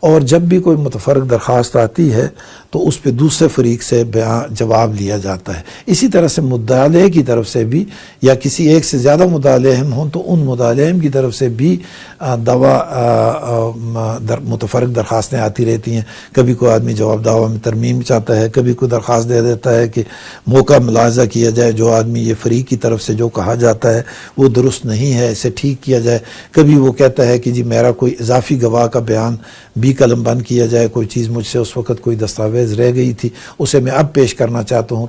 اور جب بھی کوئی متفرق درخواست آتی ہے تو اس پہ دوسرے فریق سے جواب لیا جاتا ہے۔ اسی طرح سے مدعا علیہ کی طرف سے بھی یا کسی ایک سے زیادہ مدعا علیہ ہوں تو ان مدعا علیہ کی طرف سے بھی متفرق درخواستیں آتی رہتی ہیں۔ کبھی کوئی آدمی جواب دعویٰ میں ترمیم چاہتا ہے، کبھی کوئی درخواست دے دیتا ہے کہ موقع ملاحظہ کیا جائے، جو آدمی یہ فریق کی طرف سے جو کہا جاتا ہے وہ درست نہیں ہے، اسے ٹھیک کیا جائے۔ کبھی وہ کہتا ہے کہ جی میرا کوئی اضافی گواہ کا بیان بھی قلم بند کیا جائے، کوئی چیز مجھ سے اس وقت کوئی دستاویز رہ گئی تھی اسے میں اب پیش کرنا چاہتا ہوں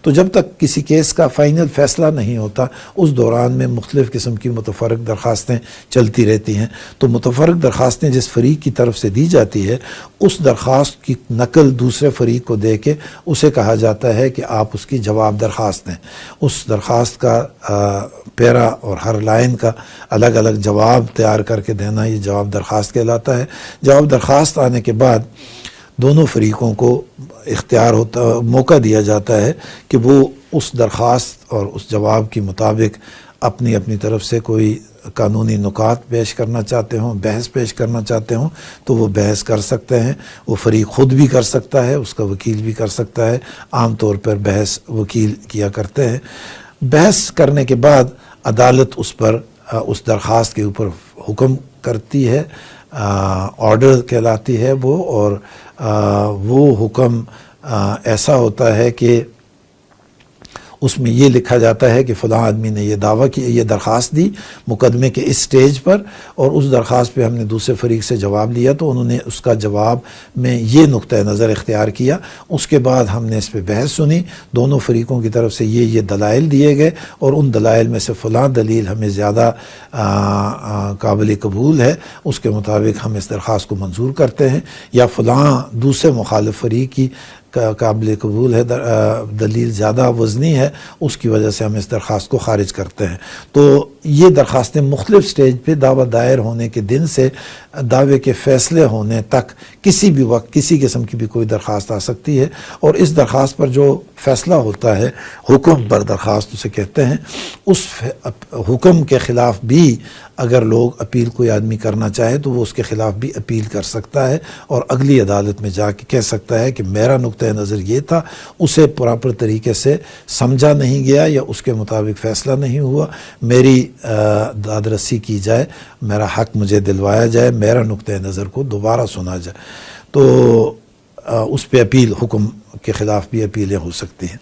تو جب تک کسی کیس کا فائنل فیصلہ نہیں ہوتا اس دوران میں مختلف قسم کی متفرق درخواستیں چلتی رہتی ہیں۔ تو متفرق درخواستیں جس فریق کی طرف سے دی جاتی ہے اس درخواست کی نقل دوسرے فریق کو دے کے اسے کہا جاتا ہے کہ آپ اس کی جواب درخواست دیں۔ اس درخواست کا پیرا اور ہر لائن کا الگ الگ جواب تیار کر کے دینا یہ جواب درخواست کہلاتا ہے۔ جواب درخواست آنے کے بعد دونوں فریقوں کو موقع دیا جاتا ہے کہ وہ اس درخواست اور اس جواب کے مطابق اپنی طرف سے کوئی قانونی نکات پیش کرنا چاہتے ہوں، بحث پیش کرنا چاہتے ہوں تو وہ بحث کر سکتے ہیں۔ وہ فریق خود بھی کر سکتا ہے، اس کا وکیل بھی کر سکتا ہے۔ عام طور پر بحث وکیل کیا کرتے ہیں۔ بحث کرنے کے بعد عدالت اس درخواست کے اوپر حکم کرتی ہے، آرڈر کہلاتی ہے وہ، اور وہ حکم ایسا ہوتا ہے کہ اس میں یہ لکھا جاتا ہے کہ فلاں آدمی نے یہ درخواست دی مقدمے کے اس سٹیج پر، اور اس درخواست پہ ہم نے دوسرے فریق سے جواب لیا تو انہوں نے اس کا جواب میں یہ نقطہ نظر اختیار کیا۔ اس کے بعد ہم نے اس پہ بحث سنی، دونوں فریقوں کی طرف سے یہ دلائل دیے گئے، اور ان دلائل میں سے فلاں دلیل ہمیں زیادہ قابل قبول ہے، اس کے مطابق ہم اس درخواست کو منظور کرتے ہیں، یا فلاں دوسرے مخالف فریق کی قابل قبول ہے دلیل زیادہ وزنی ہے، اس کی وجہ سے ہم اس درخواست کو خارج کرتے ہیں۔ تو یہ درخواستیں مختلف سٹیج پہ دعویٰ دائر ہونے کے دن سے دعوے کے فیصلے ہونے تک کسی بھی وقت کسی قسم کی بھی کوئی درخواست آ سکتی ہے، اور اس درخواست پر جو فیصلہ ہوتا ہے، حکم پر درخواست اسے کہتے ہیں، اس حکم کے خلاف بھی اگر لوگ اپیل کوئی آدمی کرنا چاہے تو وہ اس کے خلاف بھی اپیل کر سکتا ہے، اور اگلی عدالت میں جا کے کہہ سکتا ہے کہ میرا نقطہ نظر یہ تھا، اسے پراپر طریقے سے سمجھا نہیں گیا یا اس کے مطابق فیصلہ نہیں ہوا، میری داد رسی کی جائے، میرا حق مجھے دلوایا جائے، میرا نقطہ نظر کو دوبارہ سنا جائے، تو اس پہ اپیل، حکم کے خلاف بھی اپیلیں ہو سکتی ہیں۔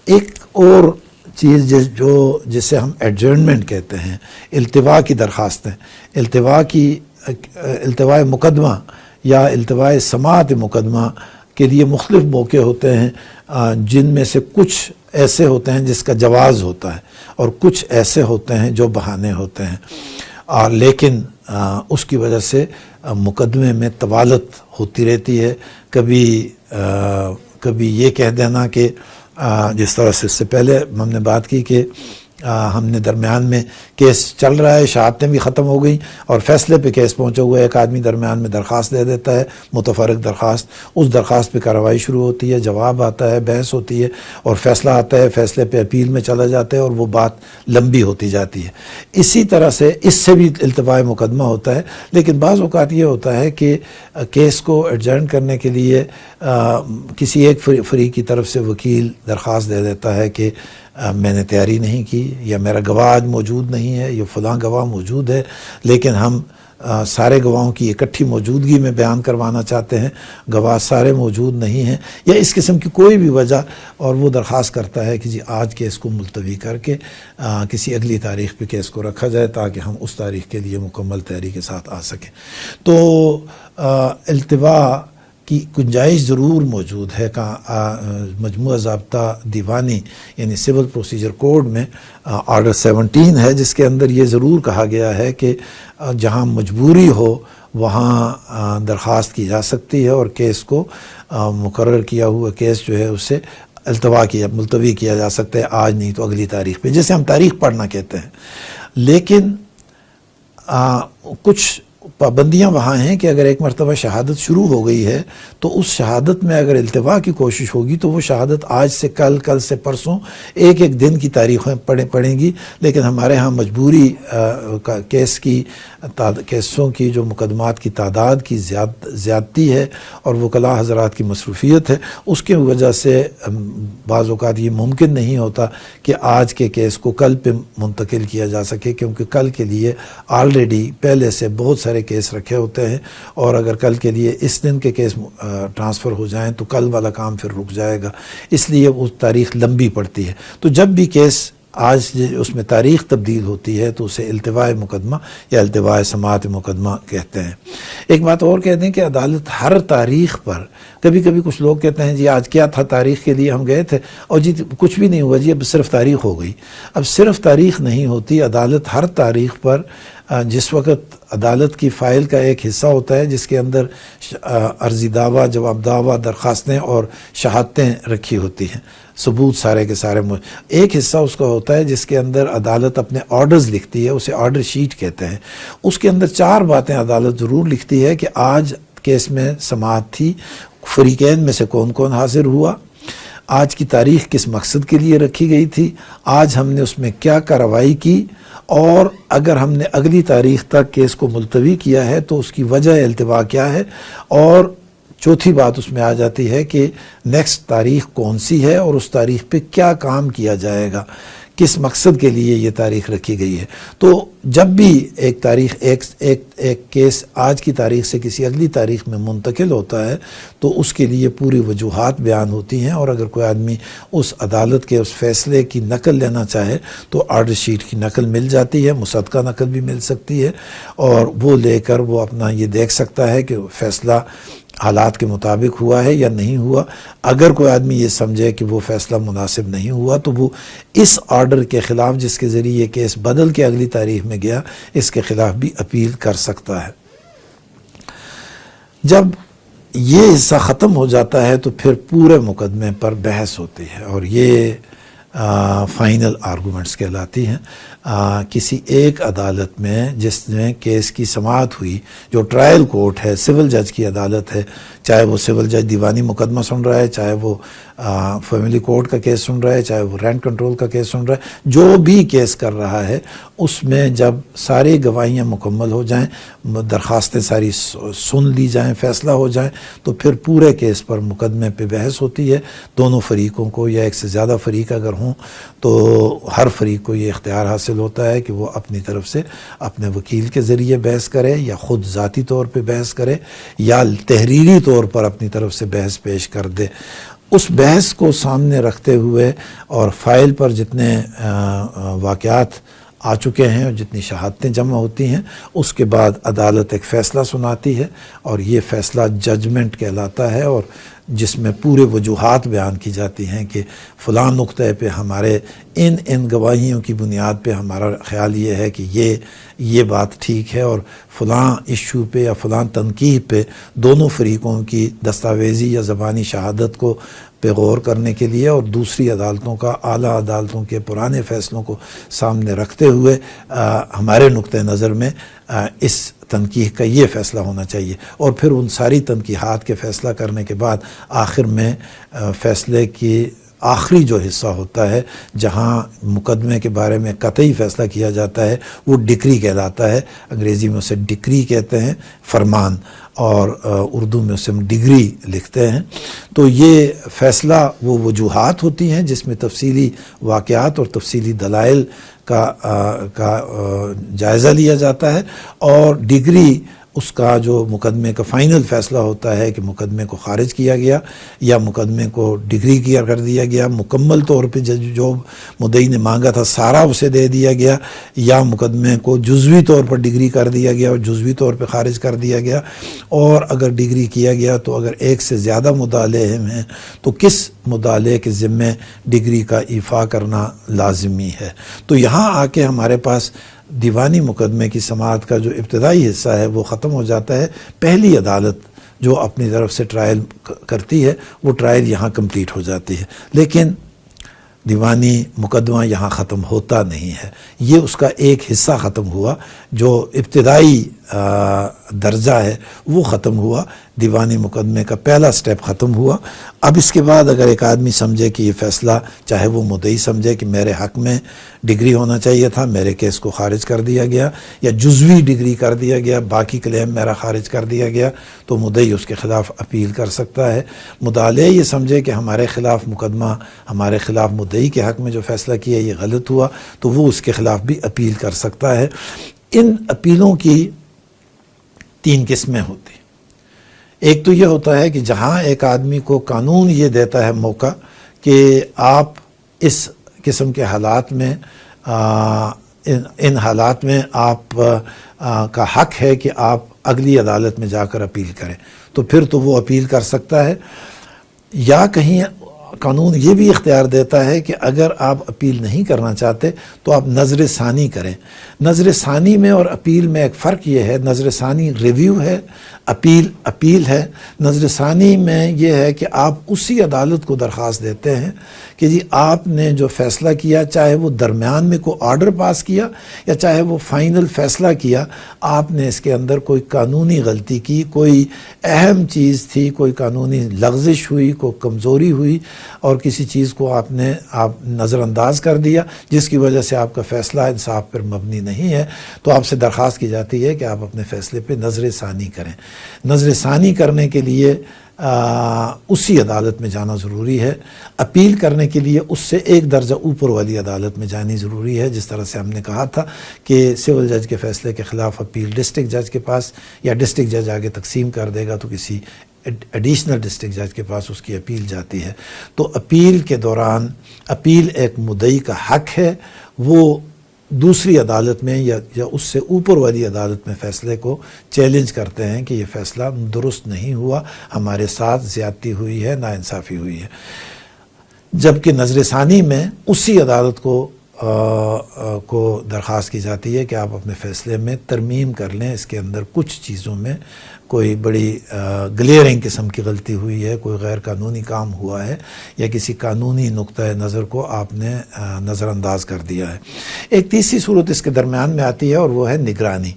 ایک اور چیز جسے ہم ایڈجرنمنٹ کہتے ہیں، التوا کی درخواستیں، التواء مقدمہ یا التواء سماعت مقدمہ کے لیے مختلف موقع ہوتے ہیں، جن میں سے کچھ ایسے ہوتے ہیں جس کا جواز ہوتا ہے، اور کچھ ایسے ہوتے ہیں جو بہانے ہوتے ہیں، لیکن اس کی وجہ سے مقدمے میں طوالت ہوتی رہتی ہے۔ کبھی یہ کہہ دینا کہ جس طرح سے اس سے پہلے ہم نے بات کی کہ ہم نے درمیان میں کیس چل رہا ہے، شہادتیں بھی ختم ہو گئیں اور فیصلے پہ کیس پہنچا ہوا ہے، ایک آدمی درمیان میں درخواست دے دیتا ہے، متفرق درخواست، اس درخواست پہ کارروائی شروع ہوتی ہے، جواب آتا ہے، بحث ہوتی ہے اور فیصلہ آتا ہے، فیصلے پہ اپیل میں چلا جاتا ہے اور وہ بات لمبی ہوتی جاتی ہے۔ اسی طرح سے اس سے بھی التواء مقدمہ ہوتا ہے، لیکن بعض اوقات یہ ہوتا ہے کہ کیس کو ایڈجرن کرنے کے لیے کسی ایک فریق کی طرف سے وکیل درخواست دے دیتا ہے کہ میں نے تیاری نہیں کی، یا میرا گواہ آج موجود نہیں ہے، یا فلاں گواہ موجود ہے لیکن ہم سارے گواہوں کی اکٹھی موجودگی میں بیان کروانا چاہتے ہیں، گواہ سارے موجود نہیں ہیں، یا اس قسم کی کوئی بھی وجہ، اور وہ درخواست کرتا ہے کہ جی آج کیس کو ملتوی کر کے کسی اگلی تاریخ پہ کیس کو رکھا جائے تاکہ ہم اس تاریخ کے لیے مکمل تیاری کے ساتھ آ سکیں۔ تو التواء کی گنجائش ضرور موجود ہے۔ مجموعہ ضابطہ دیوانی یعنی سول پروسیجر کوڈ میں آرڈر 17 ہے، جس کے اندر یہ ضرور کہا گیا ہے کہ جہاں مجبوری ہو وہاں درخواست کی جا سکتی ہے اور کیس کو مقرر کیا ہوا کیس جو ہے اسے ملتوی کیا جا سکتا ہے، آج نہیں تو اگلی تاریخ پہ، جسے ہم تاریخ پڑھنا کہتے ہیں۔ لیکن کچھ پابندیاں وہاں ہیں کہ اگر ایک مرتبہ شہادت شروع ہو گئی ہے تو اس شہادت میں اگر التوا کی کوشش ہوگی تو وہ شہادت آج سے کل، کل سے پرسوں، ایک ایک دن کی تاریخیں پڑیں گی، لیکن ہمارے ہاں مجبوری کیسوں کی جو مقدمات کی تعداد کی زیادتی ہے اور وکلاء حضرات کی مصروفیت ہے، اس کی وجہ سے بعض اوقات یہ ممکن نہیں ہوتا کہ آج کے کیس کو کل پہ منتقل کیا جا سکے، کیونکہ کل کے لیے آلریڈی پہلے سے بہت سارے کیس رکھے ہوتے ہیں، اور اگر کل کے لیے اس دن کے کیس ٹرانسفر ہو جائیں تو کل والا کام پھر رک جائے گا، اس لیے وہ تاریخ لمبی پڑتی ہے۔ تو جب بھی کیس آج اس میں تاریخ تبدیل ہوتی ہے تو اسے التواء مقدمہ یا التواء سماعت مقدمہ کہتے ہیں۔ ایک بات اور کہتے ہیں کہ عدالت ہر تاریخ پر، کبھی کبھی کچھ لوگ کہتے ہیں جی آج کیا تھا، تاریخ کے لیے ہم گئے تھے اور جی کچھ بھی نہیں ہوا، جی اب صرف تاریخ ہو گئی۔ اب صرف تاریخ نہیں ہوتی، عدالت ہر تاریخ پر جس وقت عدالت کی فائل کا ایک حصہ ہوتا ہے جس کے اندر عرضی دعویٰ، جواب دعویٰ، درخواستیں اور شہادتیں رکھی ہوتی ہیں، ثبوت سارے کے سارے، ایک حصہ اس کا ہوتا ہے جس کے اندر عدالت اپنے آرڈرز لکھتی ہے، اسے آرڈر شیٹ کہتے ہیں۔ اس کے اندر 4 باتیں عدالت ضرور لکھتی ہے کہ آج کیس میں سماعت تھی، فریقین میں سے کون کون حاضر ہوا، آج کی تاریخ کس مقصد کے لیے رکھی گئی تھی، آج ہم نے اس میں کیا کارروائی کی، اور اگر ہم نے اگلی تاریخ تک کیس کو ملتوی کیا ہے تو اس کی وجہ التوا کیا ہے، اور چوتھی بات اس میں آ جاتی ہے کہ نیکسٹ تاریخ کون سی ہے اور اس تاریخ پہ کیا کام کیا جائے گا، کس مقصد کے لیے یہ تاریخ رکھی گئی ہے۔ تو جب بھی ایک تاریخ ایک کیس آج کی تاریخ سے کسی اگلی تاریخ میں منتقل ہوتا ہے تو اس کے لیے پوری وجوہات بیان ہوتی ہیں، اور اگر کوئی آدمی اس عدالت کے اس فیصلے کی نقل لینا چاہے تو آرڈر شیٹ کی نقل مل جاتی ہے، مصدقہ نقل بھی مل سکتی ہے، اور وہ لے کر وہ اپنا یہ دیکھ سکتا ہے کہ فیصلہ حالات کے مطابق ہوا ہے یا نہیں ہوا۔ اگر کوئی آدمی یہ سمجھے کہ وہ فیصلہ مناسب نہیں ہوا تو وہ اس آرڈر کے خلاف، جس کے ذریعے یہ کیس بدل کے اگلی تاریخ میں گیا، اس کے خلاف بھی اپیل کر سکتا ہے۔ جب یہ حصہ ختم ہو جاتا ہے تو پھر پورے مقدمے پر بحث ہوتی ہے، اور یہ فائنل آرگومنٹس کہلاتی ہیں. کسی ایک عدالت میں جس میں کیس کی سماعت ہوئی، جو ٹرائل کورٹ ہے، سول جج کی عدالت ہے، چاہے وہ سول جج دیوانی مقدمہ سن رہا ہے، چاہے وہ فیملی کورٹ کا کیس سن رہا ہے، چاہے وہ رینٹ کنٹرول کا کیس سن رہا ہے، جو بھی کیس کر رہا ہے، اس میں جب ساری گواہیاں مکمل ہو جائیں، درخواستیں ساری سن لی جائیں، فیصلہ ہو جائیں، تو پھر پورے کیس پر مقدمے پہ بحث ہوتی ہے. دونوں فریقوں کو یا ایک سے زیادہ فریق اگر ہوں تو ہر فریق کو یہ اختیار حاصل ہوتا ہے کہ وہ اپنی طرف سے اپنے وکیل کے ذریعے بحث کرے، یا خود ذاتی طور پہ بحث کرے، یا تحریری طور پر اپنی طرف سے بحث پیش کر دے. اس بحث کو سامنے رکھتے ہوئے اور فائل پر جتنے واقعات آ چکے ہیں اور جتنی شہادتیں جمع ہوتی ہیں، اس کے بعد عدالت ایک فیصلہ سناتی ہے، اور یہ فیصلہ ججمنٹ کہلاتا ہے، اور جس میں پورے وجوہات بیان کی جاتی ہیں کہ فلاں نقطے پہ ہمارے ان گواہیوں کی بنیاد پہ ہمارا خیال یہ ہے کہ یہ بات ٹھیک ہے، اور فلاں ایشو پہ یا فلاں تنقید پہ دونوں فریقوں کی دستاویزی یا زبانی شہادت کو پہ غور کرنے کے لیے اور دوسری عدالتوں کا، اعلیٰ عدالتوں کے پرانے فیصلوں کو سامنے رکھتے ہوئے ہمارے نقطہ نظر میں اس تنقیح کا یہ فیصلہ ہونا چاہیے. اور پھر ان ساری تنقیحات کے فیصلہ کرنے کے بعد آخر میں فیصلے کی آخری جو حصہ ہوتا ہے، جہاں مقدمے کے بارے میں قطعی فیصلہ کیا جاتا ہے، وہ ڈکری کہلاتا ہے. انگریزی میں اسے ڈکری کہتے ہیں، فرمان، اور اردو میں اسے ہم ڈگری لکھتے ہیں. تو یہ فیصلہ وہ وجوہات ہوتی ہیں جس میں تفصیلی واقعات اور تفصیلی دلائل کا جائزہ لیا جاتا ہے، اور ڈگری اس کا جو مقدمے کا فائنل فیصلہ ہوتا ہے کہ مقدمے کو خارج کیا گیا یا مقدمے کو ڈگری کیا کر دیا گیا، مکمل طور پہ جو مدعی نے مانگا تھا سارا اسے دے دیا گیا، یا مقدمے کو جزوی طور پر ڈگری کر دیا گیا اور جزوی طور پہ خارج کر دیا گیا. اور اگر ڈگری کیا گیا تو اگر ایک سے زیادہ مدعے ہیں تو کس مدعے کے ذمے ڈگری کا ایفا کرنا لازمی ہے. تو یہاں آ کے ہمارے پاس دیوانی مقدمے کی سماعت کا جو ابتدائی حصہ ہے وہ ختم ہو جاتا ہے. پہلی عدالت جو اپنی طرف سے ٹرائل کرتی ہے وہ ٹرائل یہاں کمپلیٹ ہو جاتی ہے، لیکن دیوانی مقدمہ یہاں ختم ہوتا نہیں ہے. یہ اس کا ایک حصہ ختم ہوا، جو ابتدائی درجہ ہے وہ ختم ہوا، دیوانی مقدمے کا پہلا سٹیپ ختم ہوا. اب اس کے بعد اگر ایک آدمی سمجھے کہ یہ فیصلہ، چاہے وہ مدعی سمجھے کہ میرے حق میں ڈگری ہونا چاہیے تھا، میرے کیس کو خارج کر دیا گیا، یا جزوی ڈگری کر دیا گیا، باقی کلیم میرا خارج کر دیا گیا، تو مدعی اس کے خلاف اپیل کر سکتا ہے. مدعی یہ سمجھے کہ ہمارے خلاف مقدمہ، ہمارے خلاف مدعی کے حق میں جو فیصلہ کیا یہ غلط ہوا، تو وہ اس کے خلاف بھی اپیل کر سکتا ہے. ان اپیلوں کی 3 قسمیں ہوتی. ایک تو یہ ہوتا ہے کہ جہاں ایک آدمی کو قانون یہ دیتا ہے موقع کہ آپ اس قسم کے حالات میں ان حالات میں آپ کا حق ہے کہ آپ اگلی عدالت میں جا کر اپیل کریں، تو پھر تو وہ اپیل کر سکتا ہے. یا کہیں قانون یہ بھی اختیار دیتا ہے کہ اگر آپ اپیل نہیں کرنا چاہتے تو آپ نظر ثانی کریں. نظر ثانی میں اور اپیل میں ایک فرق یہ ہے، نظر ثانی ریویو ہے، اپیل ہے. نظر ثانی میں یہ ہے کہ آپ اسی عدالت کو درخواست دیتے ہیں کہ جی آپ نے جو فیصلہ کیا، چاہے وہ درمیان میں کوئی آرڈر پاس کیا یا چاہے وہ فائنل فیصلہ کیا، آپ نے اس کے اندر کوئی قانونی غلطی کی، کوئی اہم چیز تھی، کوئی قانونی لغزش ہوئی، کوئی کمزوری ہوئی، اور کسی چیز کو آپ نظر انداز کر دیا جس کی وجہ سے آپ کا فیصلہ انصاف پر مبنی نہیں ہے، تو آپ سے درخواست کی جاتی ہے کہ آپ اپنے فیصلے پہ نظر ثانی کریں. نظر ثانی کرنے کے لیے اسی عدالت میں جانا ضروری ہے. اپیل کرنے کے لیے اس سے ایک درجہ اوپر والی عدالت میں جانی ضروری ہے. جس طرح سے ہم نے کہا تھا کہ سول جج کے فیصلے کے خلاف اپیل ڈسٹرکٹ جج کے پاس، یا ڈسٹرکٹ جج آگے تقسیم کر دے گا تو کسی ایڈیشنل ڈسٹرکٹ جج کے پاس اس کی اپیل جاتی ہے. تو اپیل کے دوران اپیل ایک مدعی کا حق ہے، وہ دوسری عدالت میں یا اس سے اوپر والی عدالت میں فیصلے کو چیلنج کرتے ہیں کہ یہ فیصلہ درست نہیں ہوا، ہمارے ساتھ زیادتی ہوئی ہے، ناانصافی ہوئی ہے. جبکہ نظر ثانی میں اسی عدالت کو کو درخواست کی جاتی ہے کہ آپ اپنے فیصلے میں ترمیم کر لیں، اس کے اندر کچھ چیزوں میں کوئی بڑی گلیئرنگ قسم کی غلطی ہوئی ہے، کوئی غیر قانونی کام ہوا ہے، یا کسی قانونی نقطۂ نظر کو آپ نے نظر انداز کر دیا ہے۔ ایک تیسری صورت اس کے درمیان میں آتی ہے اور وہ ہے نگرانی۔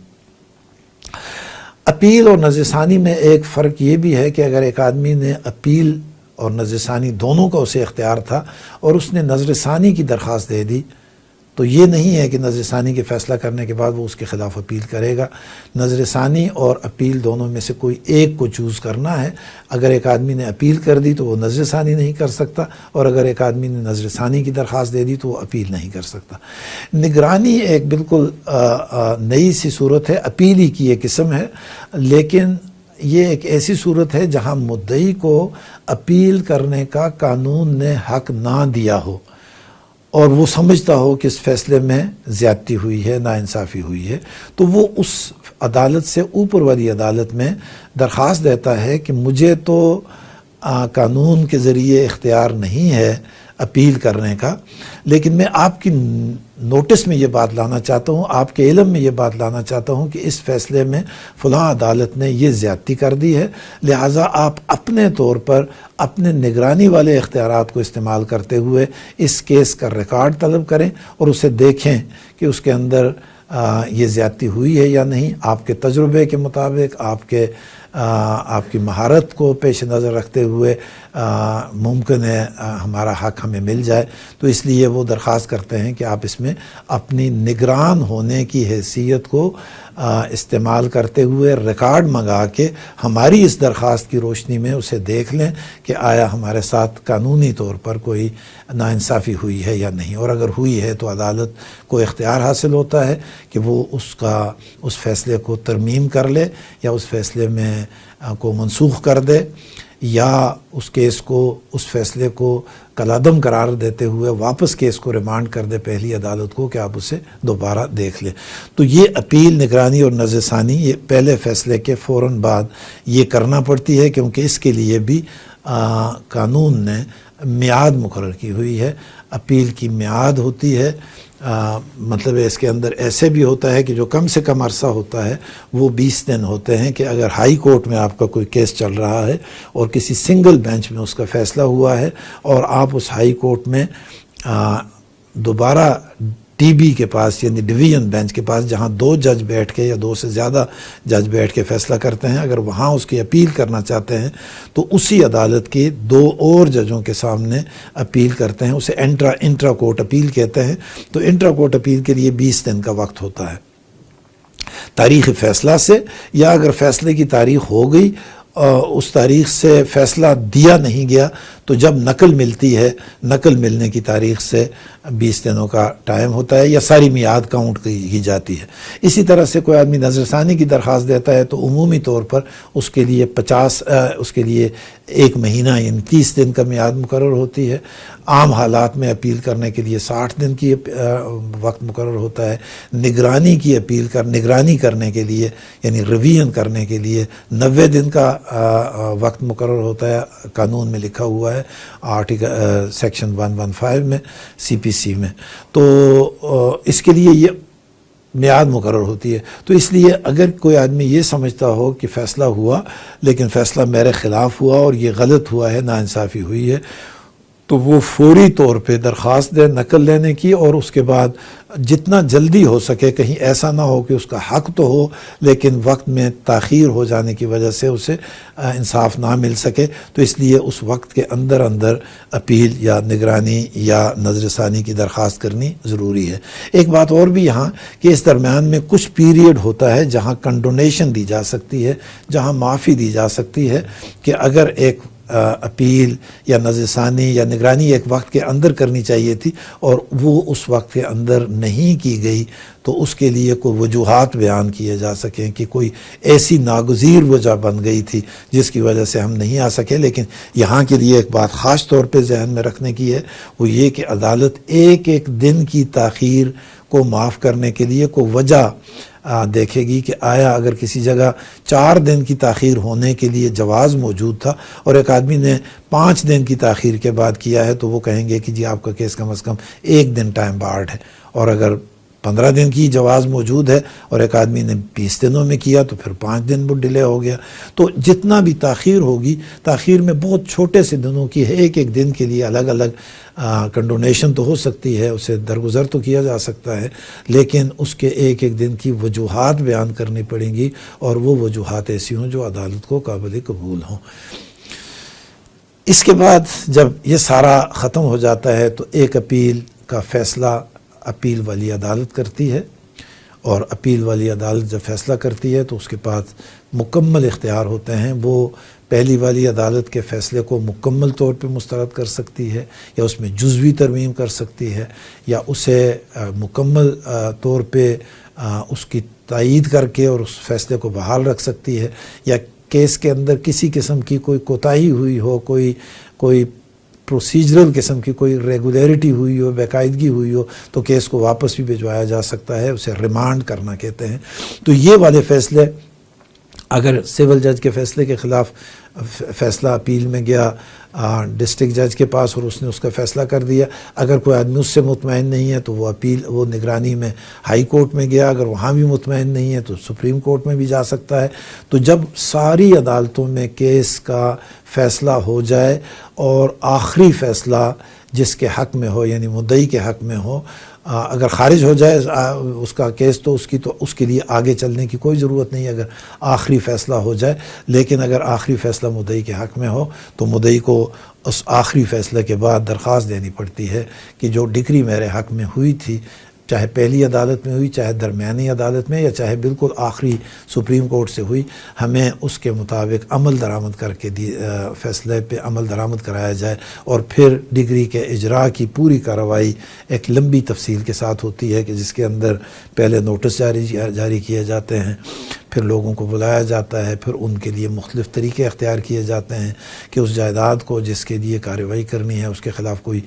اپیل اور نظر ثانی میں ایک فرق یہ بھی ہے کہ اگر ایک آدمی نے اپیل اور نظر ثانی دونوں کا اسے اختیار تھا اور اس نے نظر ثانی کی درخواست دے دی، تو یہ نہیں ہے کہ نظر ثانی کے فیصلہ کرنے کے بعد وہ اس کے خلاف اپیل کرے گا۔ نظر ثانی اور اپیل دونوں میں سے کوئی ایک کو چوز کرنا ہے۔ اگر ایک آدمی نے اپیل کر دی تو وہ نظر ثانی نہیں کر سکتا، اور اگر ایک آدمی نے نظر ثانی کی درخواست دے دی تو وہ اپیل نہیں کر سکتا۔ نگرانی ایک بالکل نئی سی صورت ہے، اپیل ہی کی ایک قسم ہے، لیکن یہ ایک ایسی صورت ہے جہاں مدعی کو اپیل کرنے کا قانون نے حق نہ دیا ہو اور وہ سمجھتا ہو کہ اس فیصلے میں زیادتی ہوئی ہے، ناانصافی ہوئی ہے، تو وہ اس عدالت سے اوپر والی عدالت میں درخواست دیتا ہے کہ مجھے تو قانون کے ذریعے اختیار نہیں ہے اپیل کرنے کا، لیکن میں آپ کی نوٹس میں یہ بات لانا چاہتا ہوں، آپ کے علم میں یہ بات لانا چاہتا ہوں کہ اس فیصلے میں فلاں عدالت نے یہ زیادتی کر دی ہے، لہٰذا آپ اپنے طور پر اپنے نگرانی والے اختیارات کو استعمال کرتے ہوئے اس کیس کا ریکارڈ طلب کریں اور اسے دیکھیں کہ اس کے اندر یہ زیادتی ہوئی ہے یا نہیں۔ آپ کے تجربے کے مطابق، آپ کی مہارت کو پیش نظر رکھتے ہوئے ممکن ہے ہمارا حق ہمیں مل جائے، تو اس لیے وہ درخواست کرتے ہیں کہ آپ اس میں اپنی نگران ہونے کی حیثیت کو استعمال کرتے ہوئے ریکارڈ منگا کے ہماری اس درخواست کی روشنی میں اسے دیکھ لیں کہ آیا ہمارے ساتھ قانونی طور پر کوئی ناانصافی ہوئی ہے یا نہیں، اور اگر ہوئی ہے تو عدالت کو اختیار حاصل ہوتا ہے کہ وہ اس فیصلے کو ترمیم کر لے یا اس فیصلے میں کو منسوخ کر دے، یا اس کیس کو، اس فیصلے کو کالعدم قرار دیتے ہوئے واپس کیس کو ریمانڈ کر دے پہلی عدالت کو کہ آپ اسے دوبارہ دیکھ لیں۔ تو یہ اپیل، نگرانی اور نظر ثانی یہ پہلے فیصلے کے فوراً بعد یہ کرنا پڑتی ہے، کیونکہ اس کے لیے بھی قانون نے میعاد مقرر کی ہوئی ہے۔ اپیل کی میعاد ہوتی ہے، مطلب اس کے اندر ایسے بھی ہوتا ہے کہ جو کم سے کم عرصہ ہوتا ہے وہ 20 دن ہوتے ہیں، کہ اگر ہائی کورٹ میں آپ کا کوئی کیس چل رہا ہے اور کسی سنگل بینچ میں اس کا فیصلہ ہوا ہے اور آپ اس ہائی کورٹ میں دوبارہ ٹی بی کے پاس یعنی ڈویژن بینچ کے پاس جہاں 2 جج بیٹھ کے یا 2 سے زیادہ جج بیٹھ کے فیصلہ کرتے ہیں، اگر وہاں اس کی اپیل کرنا چاہتے ہیں تو اسی عدالت کے 2 اور ججوں کے سامنے اپیل کرتے ہیں، اسے انٹرا کورٹ اپیل کہتے ہیں۔ تو انٹرا کورٹ اپیل کے لیے 20 دن کا وقت ہوتا ہے تاریخ فیصلہ سے، یا اگر فیصلے کی تاریخ ہو گئی اس تاریخ سے فیصلہ دیا نہیں گیا تو جب نقل ملتی ہے، نقل ملنے کی تاریخ سے 20 دنوں کا ٹائم ہوتا ہے، یا ساری میعاد کاؤنٹ کی جاتی ہے۔ اسی طرح سے کوئی آدمی نظر ثانی کی درخواست دیتا ہے تو عمومی طور پر اس کے لیے 1 مہینہ یعنی 30 دن کا میعاد مقرر ہوتی ہے۔ عام حالات میں اپیل کرنے کے لیے 60 دن کی وقت مقرر ہوتا ہے۔ نگرانی کرنے کے لیے یعنی ریویژن کرنے کے لیے 90 دن کا وقت مقرر ہوتا ہے، قانون میں لکھا ہوا ہے سیکشن 115 میں CPC میں۔ تو اس کے لیے یہ میعاد مقرر ہوتی ہے۔ تو اس لیے اگر کوئی آدمی یہ سمجھتا ہو کہ فیصلہ ہوا لیکن فیصلہ میرے خلاف ہوا اور یہ غلط ہوا ہے، ناانصافی ہوئی ہے، تو وہ فوری طور پہ درخواست دے نقل لینے کی، اور اس کے بعد جتنا جلدی ہو سکے، کہیں ایسا نہ ہو کہ اس کا حق تو ہو لیکن وقت میں تاخیر ہو جانے کی وجہ سے اسے انصاف نہ مل سکے، تو اس لیے اس وقت کے اندر اپیل یا نگرانی یا نظر ثانی کی درخواست کرنی ضروری ہے۔ ایک بات اور بھی یہاں کہ اس درمیان میں کچھ پیریڈ ہوتا ہے جہاں کنڈونیشن دی جا سکتی ہے، جہاں معافی دی جا سکتی ہے، کہ اگر ایک اپیل یا نظر ثانی یا نگرانی ایک وقت کے اندر کرنی چاہیے تھی اور وہ اس وقت کے اندر نہیں کی گئی، تو اس کے لیے کوئی وجوہات بیان کیے جا سکیں کہ کوئی ایسی ناگزیر وجہ بن گئی تھی جس کی وجہ سے ہم نہیں آ سکے۔ لیکن یہاں کے لیے ایک بات خاص طور پہ ذہن میں رکھنے کی ہے، وہ یہ کہ عدالت ایک دن کی تاخیر کو معاف کرنے کے لیے کوئی وجہ دیکھے گی کہ آیا اگر کسی جگہ 4 دن کی تاخیر ہونے کے لیے جواز موجود تھا اور ایک آدمی نے 5 دن کی تاخیر کے بعد کیا ہے تو وہ کہیں گے کہ جی آپ کا کیس کم از کم 1 دن ٹائم بارڈ ہے. اور اگر 15 دن کی جواز موجود ہے اور ایک آدمی نے 20 دنوں میں کیا تو پھر 5 دن وہ ڈیلے ہو گیا. تو جتنا بھی تاخیر ہوگی، تاخیر میں بہت چھوٹے سے دنوں کی ہے، ایک دن کے لیے الگ الگ کنڈونیشن تو ہو سکتی ہے، اسے درگزر تو کیا جا سکتا ہے، لیکن اس کے ایک دن کی وجوہات بیان کرنی پڑیں گی اور وہ وجوہات ایسی ہوں جو عدالت کو قابل قبول ہوں. اس کے بعد جب یہ سارا ختم ہو جاتا ہے تو ایک اپیل کا فیصلہ اپیل والی عدالت کرتی ہے، اور اپیل والی عدالت جب فیصلہ کرتی ہے تو اس کے پاس مکمل اختیار ہوتے ہیں. وہ پہلی والی عدالت کے فیصلے کو مکمل طور پہ مسترد کر سکتی ہے، یا اس میں جزوی ترمیم کر سکتی ہے، یا اسے مکمل طور پہ اس کی تائید کر کے اور اس فیصلے کو بحال رکھ سکتی ہے، یا کیس کے اندر کسی قسم کی کوئی کوتاہی ہوئی ہو، کوئی پروسیجرل قسم کی کوئی ریگولیرٹی ہوئی ہو، باقاعدگی ہوئی ہو، تو کیس کو واپس بھی بھجوایا جا سکتا ہے، اسے ریمانڈ کرنا کہتے ہیں. تو یہ والے فیصلے اگر سول جج کے فیصلے کے خلاف فیصلہ اپیل میں گیا ڈسٹرکٹ جج کے پاس اور اس نے اس کا فیصلہ کر دیا، اگر کوئی آدمی اس سے مطمئن نہیں ہے تو وہ نگرانی میں ہائی کورٹ میں گیا، اگر وہاں بھی مطمئن نہیں ہے تو سپریم کورٹ میں بھی جا سکتا ہے. تو جب ساری عدالتوں میں کیس کا فیصلہ ہو جائے اور آخری فیصلہ جس کے حق میں ہو، یعنی مدعی کے حق میں ہو، اگر خارج ہو جائے اس کا کیس تو اس کے لیے آگے چلنے کی کوئی ضرورت نہیں اگر آخری فیصلہ ہو جائے. لیکن اگر آخری فیصلہ مدعی کے حق میں ہو تو مدعی کو اس آخری فیصلے کے بعد درخواست دینی پڑتی ہے کہ جو ڈگری میرے حق میں ہوئی تھی، چاہے پہلی عدالت میں ہوئی، چاہے درمیانی عدالت میں، یا چاہے بالکل آخری سپریم کورٹ سے ہوئی، ہمیں اس کے مطابق عمل درآمد کر کے فیصلے پہ عمل درآمد کرایا جائے. اور پھر ڈگری کے اجراء کی پوری کارروائی ایک لمبی تفصیل کے ساتھ ہوتی ہے کہ جس کے اندر پہلے نوٹس جاری کیے جاتے ہیں، پھر لوگوں کو بلایا جاتا ہے، پھر ان کے لیے مختلف طریقے اختیار کیے جاتے ہیں کہ اس جائیداد کو جس کے لیے کارروائی کرنی ہے اس کے خلاف کوئی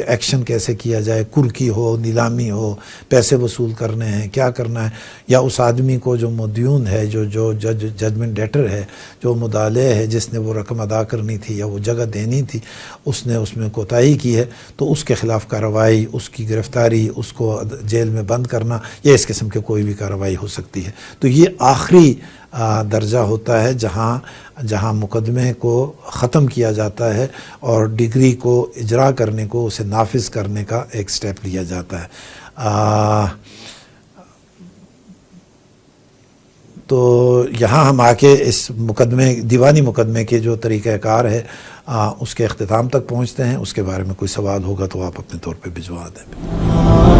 ایکشن کیسے کیا جائے، کلکی ہو، نیلامی ہو، پیسے وصول کرنے ہیں، کیا کرنا ہے، یا اس آدمی کو جو مدیون ہے، جو ججمنٹ ڈیٹر ہے، جو مدعلے ہے، جس نے وہ رقم ادا کرنی تھی یا وہ جگہ دینی تھی، اس نے اس میں کوتاہی کی ہے تو اس کے خلاف کارروائی، اس کی گرفتاری، اس کو جیل میں بند کرنا، یا اس قسم کے کوئی بھی کارروائی ہو سکتی ہے. تو یہ آخری درجہ ہوتا ہے جہاں مقدمے کو ختم کیا جاتا ہے اور ڈگری کو اجرا کرنے کو، اسے نافذ کرنے کا ایک سٹیپ لیا جاتا ہے. تو یہاں ہم آ کے اس دیوانی مقدمے کے جو طریقہ کار ہے اس کے اختتام تک پہنچتے ہیں. اس کے بارے میں کوئی سوال ہوگا تو آپ اپنے طور پہ بھجوا دیں.